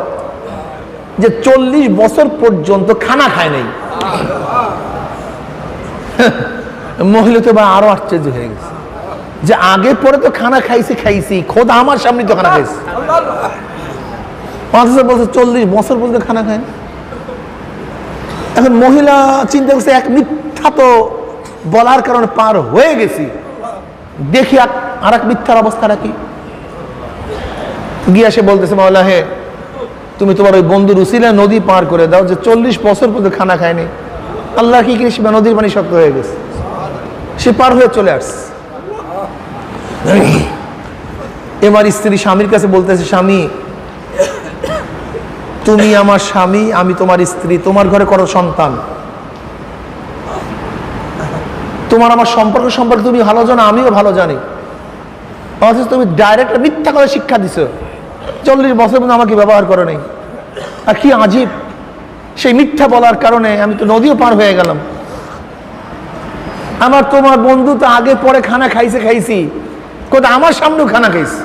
যে 40 বছর পর্যন্ত খানা খায় নাই। মহিলা তো এবার আরো আশ্চর্য হয়ে গেছে, যে আগে পরে তো খানা খাইছি, খোদা আমার সামনে তো খানা খাইছে, বলছে 40 বছর পর্যন্ত খানা খায়। এখন মহিলা চিন্তা করছে, এক মিথ্যা তো বলার কারণে পার হয়ে গেছি, দেখি আর এক মিথ্যার অবস্থাটা কি। গিয়া সে বলতেছে, মাওলা হে তুমি তোমার ওই বন্ধুর উসিলায় নদী পার করে দাও, যে 40 বছর পর্যন্ত খানা খায়নি। আল্লাহ কি কৃষ্ণ, নদীর পানি শক্ত হয়ে গেছে, সে পার হয়ে চলে আসছে। এবার স্ত্রী স্বামীর কাছে বলতেছে, স্বামী তুমি আমার স্বামী, আমি তোমার স্ত্রী, তোমার ঘরে করো সন্তান, তোমার আমার সম্পর্ক সম্পর্কে তুমি ভালো জানো, আমিও ভালো জানি, অথচ তুমি ডাইরেক্ট মিথ্যা করে শিক্ষা দিছো, 40 বছর পর্যন্ত আমাকে ব্যবহার করো নাই। আর কি আজীব, সেই মিথ্যা বলার কারণে আমি তো নদীও পার হয়ে গেলাম। আমার তোমার বন্ধু তো আগে পরে খানা খাইছি, কোথায় আমার সামনেও খানা খাইছে,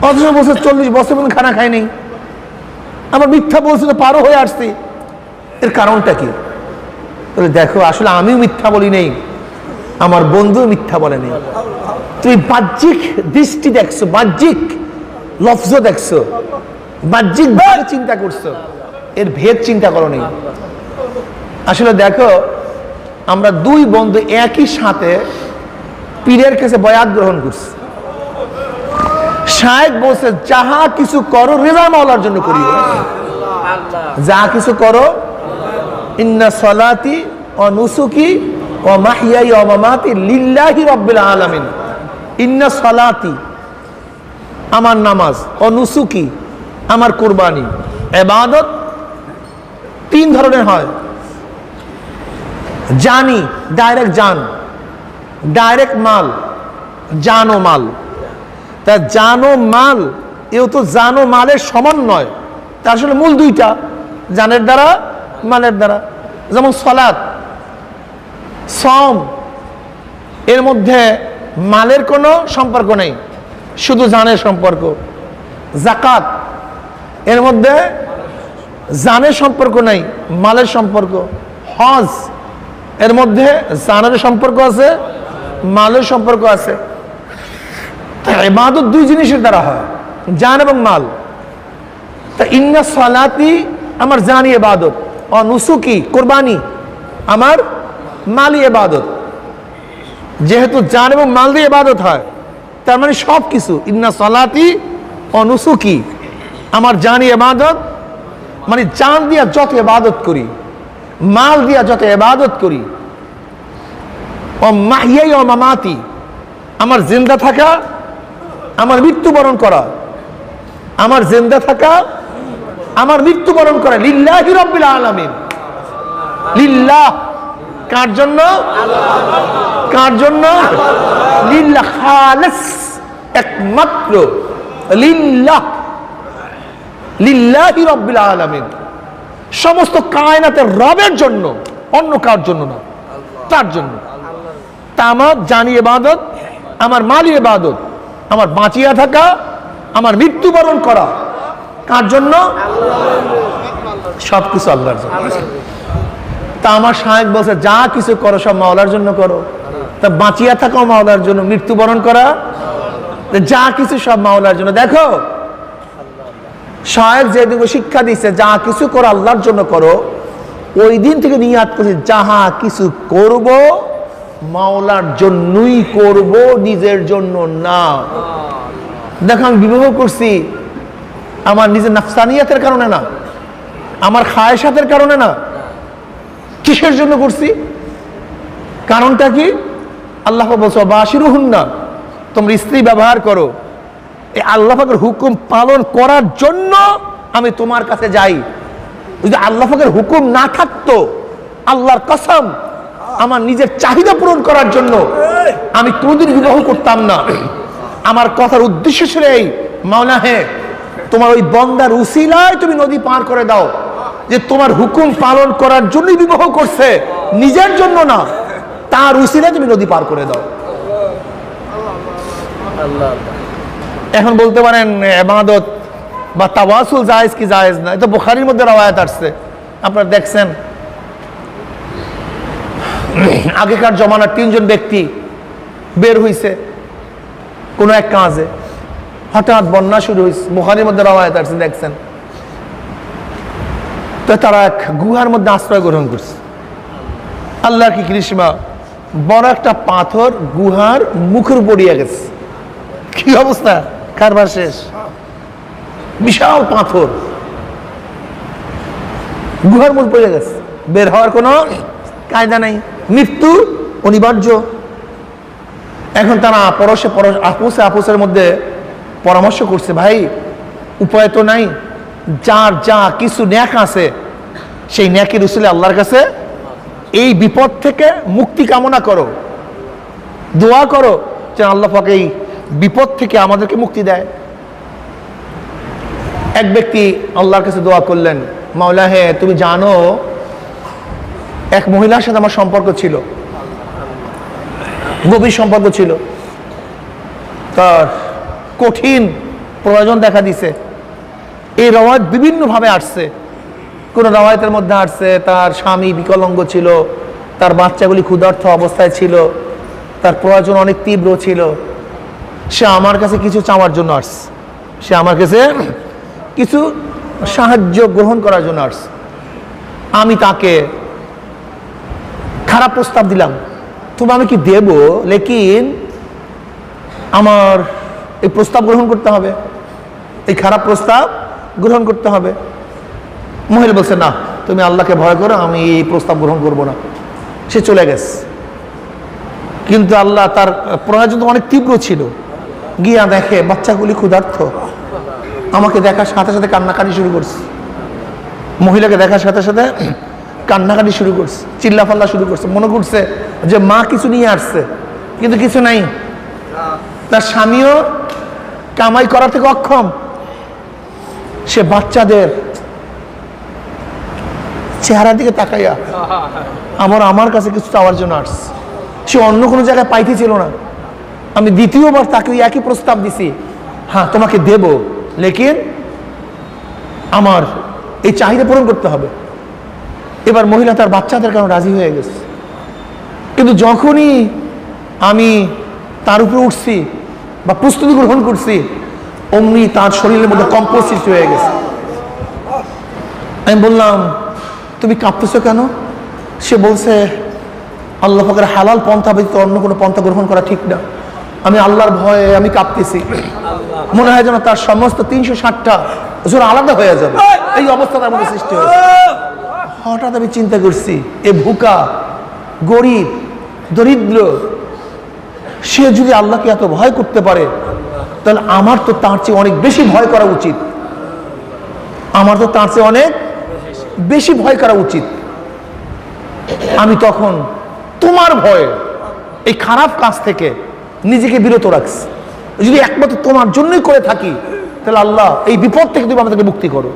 অথচ বছর 40 বছর পর্যন্ত খানা খায়নি। আমার মিথ্যা বলছিল, পারও হয়ে আসছি, এর কারণটা কি? দেখো আসলে আমিও মিথ্যা বলি নেই, আমার বন্ধু মিথ্যা বলে নেই। তুমি বাহ্যিক দৃষ্টি দেখছো, বাহ্যিক লফজ দেখছো, বাহ্যিক ভাবে চিন্তা করছো, এর ভেদ চিন্তা করো নেই। আসলে দেখো আমরা 2 বন্ধু একই সাথে পীরের কাছে বয়াত গ্রহণ করছি, শায়েখ বলছে যাহা কিছু করো রেজা মাওলার জন্য করিও। যা কিছু করো, ইন্না সলাতি ওয়া নুসুকি ওয়া মাহইয়াই ওয়া মামাতি লিল্লাহি রাব্বিল আলামিন। ইন্না সলাতি আমার নামাজ, ও নুসুকি আমার কুরবানি। ইবাদত তিন ধরনের হয়, জানি ডাইরেক্ট জান, ডাইরেক্ট মাল, জান ও মাল। তা জান ও মাল, এও তো জান ও মালের সমন্বয়। তার আসলে মূল দুইটা, জানের দ্বারা মালের দ্বারা। যেমন সালাত, সওম, এর মধ্যে মালের কোনো সম্পর্ক নেই, শুধু জানের সম্পর্ক। যাকাত, এর মধ্যে জানের সম্পর্ক নেই, মালের সম্পর্ক। হজ, এর মধ্যে জানের সম্পর্ক আছে, মালের সম্পর্ক আছে। ইবাদত দুই জিনিসের দ্বারা হয়, জান এবং মাল। তা ইন্না সালাতি আমার জানি ইবাদত, ও নুসুকি কুরবানি আমার মালি ইবাদত। যেহেতু জান এবং মাল দিয়ে ইবাদত হয়, তার মানে সব কিছু। ইন্না সালাতি ও নুসুকি আমার জানি ইবাদত, মানে জান দিয়া যত ইবাদত করি, মাল দিয়া যত ইবাদত করি। ও মাহইয়াই ও মামাতি আমার জিন্দা থাকা, আমার মৃত্যুবরণ করা, আমার জিন্দা থাকা, আমার মৃত্যুবরণ করা। লিল্লাহি রাব্বিল আলামিন। লিল্লাহ কার জন্য? কার জন্য? লিল্লাহ, খালিস, একমাত্র লিল্লাহ, লিল্লাহি রাব্বিল আলামিন। সমস্ত কায়নাতের রবের জন্য, অন্য কার জন্য না, তার জন্য। তা আমার জানি ইবাদত, আমার মালি ইবাদত, আমার বাঁচিয়া থাকা, আমার মৃত্যুবরণ করা কার জন্য? সবকিছু আল্লাহর জন্য। তা আমার শায়েখ বলছে যা কিছু করো সব মাওলার জন্য করো। তা বাঁচিয়া থাকা মাওলার জন্য, মৃত্যুবরণ করা যা কিছু সব মাওলার জন্য। দেখো শায়েখ যেদিকে শিক্ষা দিচ্ছে যা কিছু করো আল্লাহর জন্য করো, ওই দিন থেকে নিয়াত করছি যাহা কিছু করব মাওলার জন্যই করব, নিজের জন্য না। দেখো আমি বিবাহ করছি আমার নিজের নাফসানিয়াতের কারণে না, আমার খায়েশাতের কারণে না। কিসের জন্য করছি? কারণটা কি? আল্লাহ বলছো বাশিরুহুন্না, তোমরা স্ত্রী ব্যবহার করো। এই আল্লাহ পাকের হুকুম পালন করার জন্য আমি তোমার কাছে যাই। যদি আল্লাহ পাকের হুকুম না থাকতো, আল্লাহর কসম আমার নিজের চাহিদা পূরণ করার জন্য আমি কোনোদিন বিবাহ করতাম না। আমার কথার উদ্দেশ্য ছিল এই, মাওলা হে তোমার ওই বন্দার উসিলায় তুমি নদী পার করে দাও, যে তোমার হুকুম পালন করার জন্যই বিবাহ করছে, নিজের জন্য না। তার উসিলায় তুমি নদী পার করে দাও। এখন বলতে পারেন ইবাদত বা তাওয়াসুল জায়েজ কি জায়েজ না, এটা বুখারীর মধ্যে রওয়ায়াত আসছে। আপনারা দেখছেন আগেকার জমানার তিনজন ব্যক্তি বের হইছে কোনো এক কাজে, হঠাৎ বন্যা শুরু হয়েছে, বুখারীর মধ্যে রওয়ায়াত আসছে, দেখছেন। তো তারা এক গুহার মধ্যে আশ্রয় গ্রহণ করছে। আল্লাহর কি কৃষ্ণা, বড় একটা পাথর গুহার মুখের পড়িয়া গেছে। কি অবস্থা, কারবার শেষ। বিশাল পাথর গুহার মধ্যে পড়ে গেছে, বের হওয়ার কোনো কায়দা নাই, মৃত্যু অনিবার্য। এখন তারা আপোসের মধ্যে পরামর্শ করছে, ভাই উপায় তো নাই, যার যা কিছু ন্যাক আছে সেই ন্যাকের উসিলে আল্লাহর কাছে এই বিপদ থেকে মুক্তি কামনা করো, দোয়া করো যে আল্লাহ পাক এই বিপদ থেকে আমাদেরকে মুক্তি দেয়। এক ব্যক্তি আল্লাহর কাছে দোয়া করলেন, মাওলা হে তুমি জানো এক মহিলার সাথে আমার সম্পর্ক ছিল, গভীর সম্পর্ক ছিল, তার কঠিন প্রয়োজন দেখা দিছে। এই রওয়ায়াত বিভিন্নভাবে আসছে। কোন রওয়ায়াতের মধ্যে আসছে তার স্বামী বিকলাঙ্গ ছিল, তার বাচ্চাগুলি ক্ষুধার্ত অবস্থায় ছিল, তার প্রয়োজন অনেক তীব্র ছিল। সে আমার কাছে কিছু চাওয়ার জন্য আসছে, সে আমার কাছে কিছু সাহায্য গ্রহণ করার জন্য আসছে। আমি তাকে খারাপ প্রস্তাব দিলাম, তবে আমি কি দেব, লেকিন আমার এই প্রস্তাব গ্রহণ করতে হবে, এই খারাপ প্রস্তাব গ্রহণ করতে হবে। মহিলা বলছে, না তুমি আল্লাহকে ভয় করো, আমি এই প্রস্তাব গ্রহণ করব না। সে চলে গেছে। কিন্তু আল্লাহ তার প্রয়োজন তো অনেক তীব্র ছিল। গিয়া দেখে বাচ্চাগুলি ক্ষুধার্ত, আমাকে দেখার সাথে সাথে কান্নাকাটি শুরু করছে। মহিলাকে দেখার সাথে সাথে কান্নাকাটি শুরু করছে, চিল্লাফাল্লা শুরু করছে। মনে করছে যে মা কিছু নিয়ে আসছে, কিন্তু কিছু নাই। তার স্বামীও কামাই করা থেকে অক্ষম। সে বাচ্চাদের চেহারার দিকে তাকাইয়া আমার কাছে কিছু চাওয়ার জন্য আসছে। সে অন্য কোনো জায়গায় পাইতেছিল না। আমি দ্বিতীয়বার তাকে একই প্রস্তাব দিছি, হ্যাঁ তোমাকে দেব, লেকিন আমার এই চাহিদা পূরণ করতে হবে। এবার মহিলা তার বাচ্চাদের কারণে রাজি হয়ে গেছে। কিন্তু যখনই আমি তার উপরে উঠছি বা প্রস্তুতি গ্রহণ করছি, অমনি তার শরীরের মধ্যে কম্পোজ সৃষ্টি হয়ে গেছে। আমি বললাম, তুমি কাঁপতেছো কেন? সে বলছে, আল্লাহ পাকের হালাল পন্থা ব্যতীত অন্য কোনো পন্থা গ্রহণ করা ঠিক না। আমি আল্লাহর ভয়ে আমি কাঁপতেছি। মনে হয় যেন তার সমস্ত 360টা জোর আলাদা হয়ে যাবে, এই অবস্থা তার মধ্যে সৃষ্টি হয়েছে। হঠাৎ আমি চিন্তা করছি, এ ভুকা, গরিব, দরিদ্র, সে যদি আল্লাহকে এত ভয় করতে পারে, তাহলে আমার তো তার চেয়ে অনেক বেশি ভয় করা উচিত। আমার তো তার চেয়ে অনেক বেশি ভয় করা উচিত। আমি তখন তোমার ভয়ে এই খারাপ কাজ থেকে নিজেকে বিরত রাখছি। যদি একমাত্র তোমার জন্যই করে থাকি, তাহলে আল্লাহ এই বিপদ থেকে তুমি আমাদেরকে মুক্তি করো।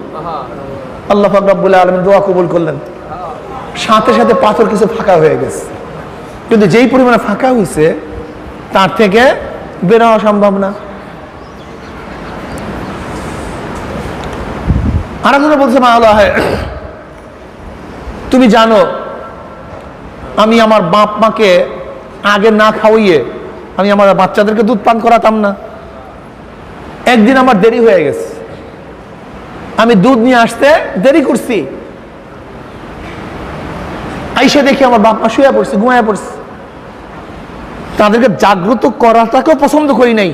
আল্লাহ পাক রব্বুল আলামিন দোয়া কবুল করলেন। সাথে সাথে পাথর কিছু ফাঁকা হয়ে গেছে। কিন্তু যেই পরিমাণে ফাঁকা হয়েছে, তার থেকে বের হওয়া সম্ভব না। আর একজন বলছে, মা আল্লাহ, তুমি জানো আমি আমার বাপ মাকে আগে না খাওয়িয়ে আমি আমার বাচ্চাদেরকে দুধ পান করাতাম না। একদিন আমার দেরি হয়ে গেছে, আমি দুধ নিয়ে আসতে দেরি করছি। আইসা দেখি আমার বাপ মা শুয়ে পড়ছে, ঘুমায় পড়ছে। তাদেরকে জাগ্রত করাটাকেও পছন্দ করি নাই।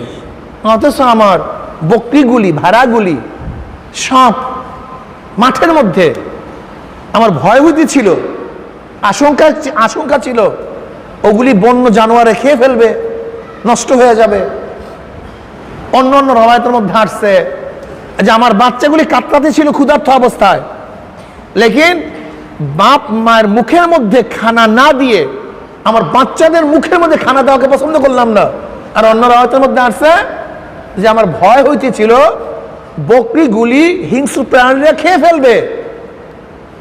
অথচ আমার বকরিগুলি, ভেড়াগুলি সব মাঠের মধ্যে। আমার ভয় হইতেছিল, আশঙ্কা ছিল ওগুলি বন্য জানোয়ারে খেয়ে ফেলবে, নষ্ট হয়ে যাবে। অন্য অন্য রওয়ায়াতের মধ্যে আসছে যে আমার বাচ্চাগুলি কাতরাতে ছিল ক্ষুধার্ত অবস্থায়, লেকিন বাপ মায়ের মুখের মধ্যে খানা না দিয়ে আমার বাচ্চাদের মুখের মধ্যে খানা দেওয়াকে পছন্দ করলাম না। আর অন্য রওয়ায়াতের মধ্যে আসছে যে আমার ভয় হইতেছিল বকরিগুলি হিংস্র প্রাণীরা খেয়ে ফেলবে।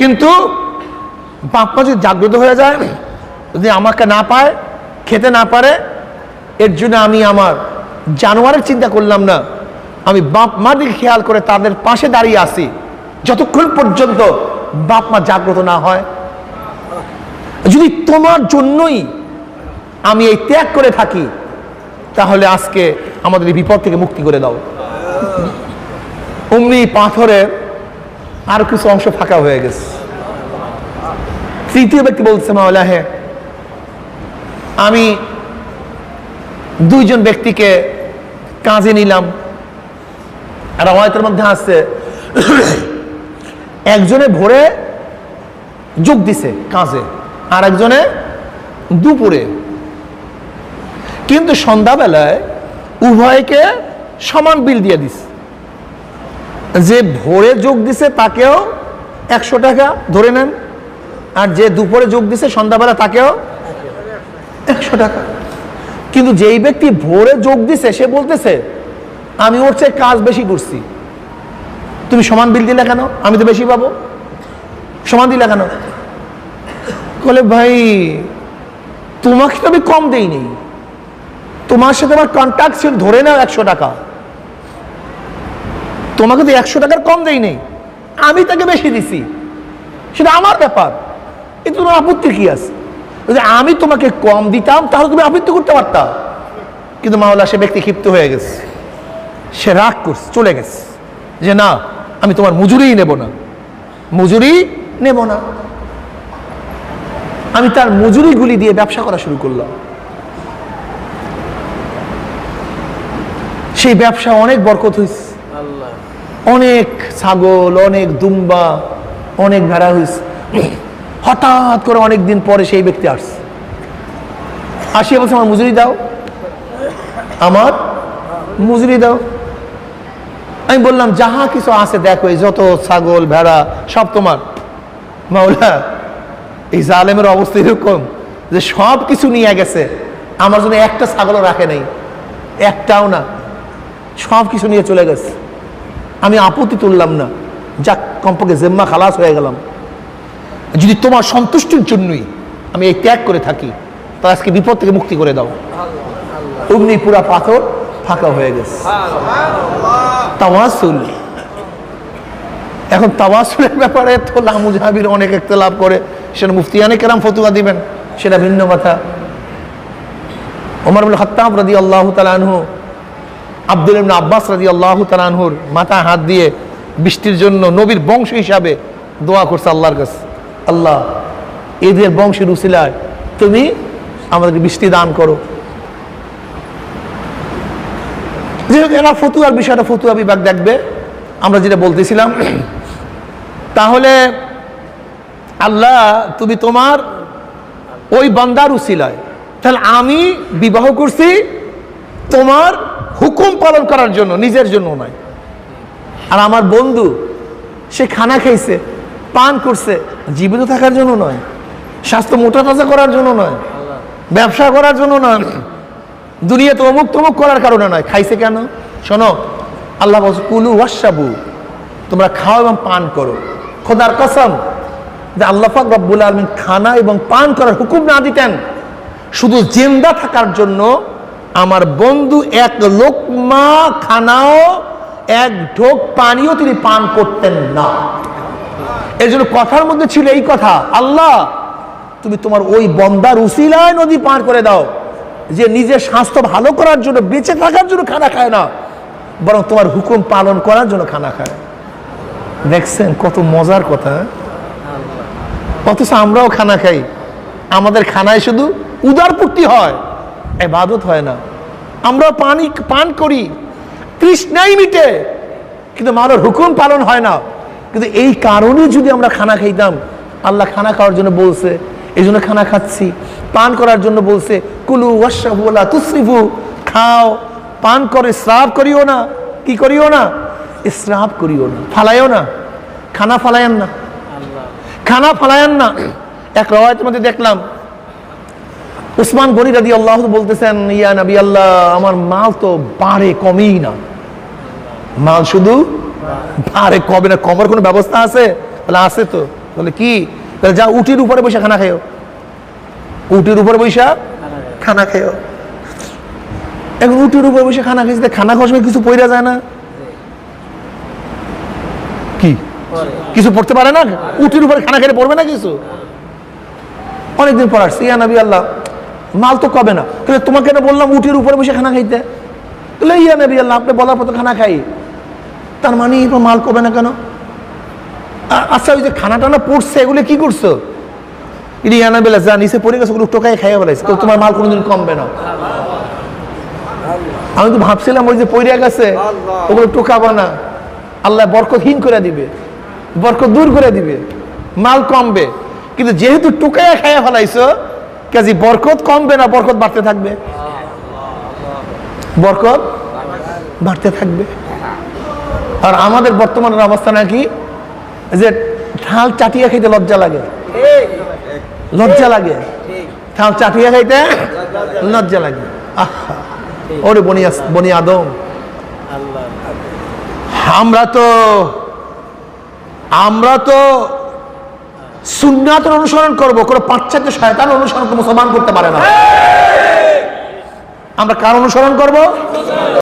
কিন্তু বাপ মা যদি জাগ্রত হয়ে যায়, যদি আমাকে না পায়, খেতে না পারে, এর জন্য আমি আমার জানোয়ারের চিন্তা করলাম না। আমি বাপ মা দিকে খেয়াল করে তাদের পাশে দাঁড়িয়ে আসি যতক্ষণ পর্যন্ত বাপ মা জাগ্রত না হয়। যদি তোমার জন্যই আমি এই ত্যাগ করে থাকি, তাহলে আজকে আমাদের এই বিপদ থেকে মুক্তি করে দাও। অমনি পাথরের আরো কিছু অংশ ফাঁকা হয়ে গেছে। তৃতীয় ব্যক্তি বলছে, মাওলা, হ্যাঁ আমি দুইজন ব্যক্তিকে কাজে নিলাম। আর রওয়ায়াতের মধ্যে আসছে একজনে ভোরে যোগ দিছে কাজে, আর একজনে দুপুরে। কিন্তু সন্ধ্যাবেলায় উভয়কে সমান বিল দিয়ে দিছে। যে ভোরে যোগ দিছে তাকেও 100 টাকা ধরে নেন, আর যে দুপুরে যোগ দিছে সন্ধ্যাবেলা তাকেও 100 টাকা। কিন্তু যেই ব্যক্তি ভোরে যোগ দিছে সে বলতেছে, আমি ওর চেয়ে কাজ বেশি করছি, তুমি সমান বিল দিলে কেন? আমি তো বেশি পাবো, সমান দিলে কেন? বলে, ভাই তোমাকে তো আমি কম দেইনি, তোমার সাথে আমার কন্ট্যাক্ট ছিল, ধরে নাও 100 টাকা, তোমাকে তো 100 টাকার কম দেইনি, আমি তাকে বেশি দিছি, সেটা আমার ব্যাপার, এতে তোমার আপত্তি কি আছে? যদি আমি তোমাকে কম দিতাম তাহলে তুমি আপত্তি করতে পারতা। কিন্তু মাওলা, সে ব্যক্তি ক্ষিপ্ত হয়ে গেছে, সে রাগ করছে, চলে গেছে যে না, আমি তোমার মজুরিই নেব না, মজুরি নেব না। আমি তার মজুরিগুলি দিয়ে ব্যবসা করা শুরু করলাম। সেই ব্যবসা অনেক বরকত হয়েছে, অনেক ছাগল, অনেক দুম্বা, অনেক ভেড়া হয়েছে। হঠাৎ করে অনেক দিন পরে সেই ব্যক্তি আসছে, আসিয়া বলছে আমার মজুরি দাও, আমার মজুরি দাও। আমি বললাম যাহা কিছু আছে দেখো, এই যত ছাগল ভেড়া সব তোমার। মাওলা, এই জালেমের অবস্থা এরকম যে সব কিছু নিয়ে গেছে, আমার জন্য একটা ছাগলও রাখে নাই, একটাও না, সব কিছু নিয়ে চলে গেছে। আমি আপত্তি তুললাম না, যাক কমপক্ষে জিম্মা খালাস হয়ে গেলাম। যদি তোমার সন্তুষ্টির জন্যই আমি এই ত্যাগ করে থাকি, তা আজকে বিপদ থেকে মুক্তি করে দাও। অগ্নি পুরা পাথর ফাঁকা হয়ে গেছে। তাওয়াসুল। এখন তাওয়াসুলের ব্যাপারে তো লামুজাহাবির অনেক ইখতিলাফ করে, সেটা মুফতিয়ানে কেরাম ফতোয়া দিবেন, সেটা ভিন্ন কথা। ওমর ইবনে খাত্তাব রাদিয়াল্লাহু তাআলা আনহু আব্দুল ইবনে আব্বাস রাদিয়াল্লাহু তাআলা আনহুর মাথায় হাত দিয়ে বৃষ্টির জন্য নবীর বংশ হিসাবে দোয়া করছে আল্লাহর কাছে, আল্লাহ এদের বংশের উসিলায় তুমি আমাদেরকে বৃষ্টি দান করো। যেহেতু এরা ফতুয়ার বিষয়টা ফতুয়া বিভাগ দেখবে, আমরা যেটা বলতেছিলাম, তাহলে আল্লাহ তুমি তোমার ওই বান্দার উসিলায়, তাহলে আমি বিবাহ করছি তোমার হুকুম পালন করার জন্য, নিজের জন্য নয়। আর আমার বন্ধু সে খানা খাইছে, পান করছে, জীবিত থাকার জন্য নয়, স্বাস্থ্য মোটা তাজা করার জন্য নয়, ব্যবসা করার জন্য নয়, দুনিয়াতে অমুক তমুক করার কারণে নয়। খাইছে কেন? শোনো, আল্লাহ বলছে কুলু ওয়াশরাবু, তোমরা খাও এবং পান করো। খোদার কসম, যে আল্লাহ পাক রব্বুল আলামিন খানা এবং পান করার হুকুম না দিতেন, শুধু জিন্দা থাকার জন্য আমার বন্ধু এক লোকমা খানাও এক ঢোক পানিও তিনি পান করতেন না। এর জন্য কথার মধ্যে ছিল এই কথা, আল্লাহ তুমি তোমার ওই বন্দার উসিলায় নদী পার করে দাও, যে নিজের স্বাস্থ্য ভালো করার জন্য, বেঁচে থাকার জন্য খানা খায় না, বরং তোমার হুকুম পালন করার জন্য খানা খায়। দেখছেন কত মজার কথা। অথচ আমরাও খানা খাই, আমাদের খানায় শুধু উদারপূর্তি হয়, ইবাদত হয় না। আমরা পানি পান করি, তৃষ্ণাই মিটে, কিন্তু মাওলার হুকুম পালন হয় না। কিন্তু এই কারণে যদি আমরা খানা খাইতাম, আল্লাহ খানা খাওয়ার জন্য বলছে, এই জন্য খানা খাচ্ছি। পান করার জন্য বলছে কুলু ওয়াশরাবু ওয়ালা তুসরিফু, খাও পান করে ইসরাফ করিও না। কি করিও না? ইসরাফ করিও না, ফালাইও না, খানা ফালায়েন না, খানা ফালায়েন না। এক রাওয়ায়াতের মধ্যে দেখলাম উসমান গনি রাদিয়াল্লাহু বলতেছেন, ইয়া নবী আল্লাহ, আমার মাল তো বাড়ে কমেই না, মাল শুধু বাড়ে কমে না, কমার কোনো ব্যবস্থা আছে? বলে আছে তো। বলে কি? তাহলে যা উটির উপরে বসে খানা খাইও, উটির উপরে বসে খানা খাইও। এখন উটির উপরে বসে খানা খাইছে, খানা খাওয়ার সময় কিছু পড়া যায় না? কি কিছু পড়তে পারে না? উটির উপরে খানা খেলে পড়বে না কিছু? অনেকদিন পর আসছে, ইয়া নবী আল্লাহ, মাল তো কবে না। তাহলে তোমাকে না বললাম উটির উপরে বসে খানা খাইতে? তাহলে ইয়া নবী আল্লাহ, আপনি বলার পর তো খানা খাই, তার মানে মাল কবে না কেন? আচ্ছা, ওই যে খানা টানা পড়ছে, এগুলো কি করছো? ইয়া নবী আল্লাহ, যা নিচে পড়ে গেছে ওগুলো টোকায় খাইয়া ফেলাইছে, তোমার মাল কোনোদিন কমবে না। আমি তো ভাবছিলাম ওই যে পড়ে গেছে ওগুলো টোকাবো না, আল্লাহ বরকতহীন করে দিবে, বরকত দূর করে দিবে, মাল কমবে। কিন্তু যেহেতু টোকায়া খাইয়া ফেলাইছো, কাজে বরকত কমবে না, বরকত বাড়তে থাকবে, বরকত বাড়তে থাকবে। আর আমাদের বর্তমানের অবস্থা নাকি যে থাল চাটিয়া খাইতে লজ্জা লাগে, লজ্জা লাগে, থাল চাটিয়া খাইতে লজ্জা লাগে। আহা, ওরে বনি আদম, আমরা তো সুন্নাতের অনুসরণ করবো, কোনো পাশ্চাত্য শয়তান অনুসরণ তো মুসলমান করতে পারে না। আমরা কার অনুসরণ করবো?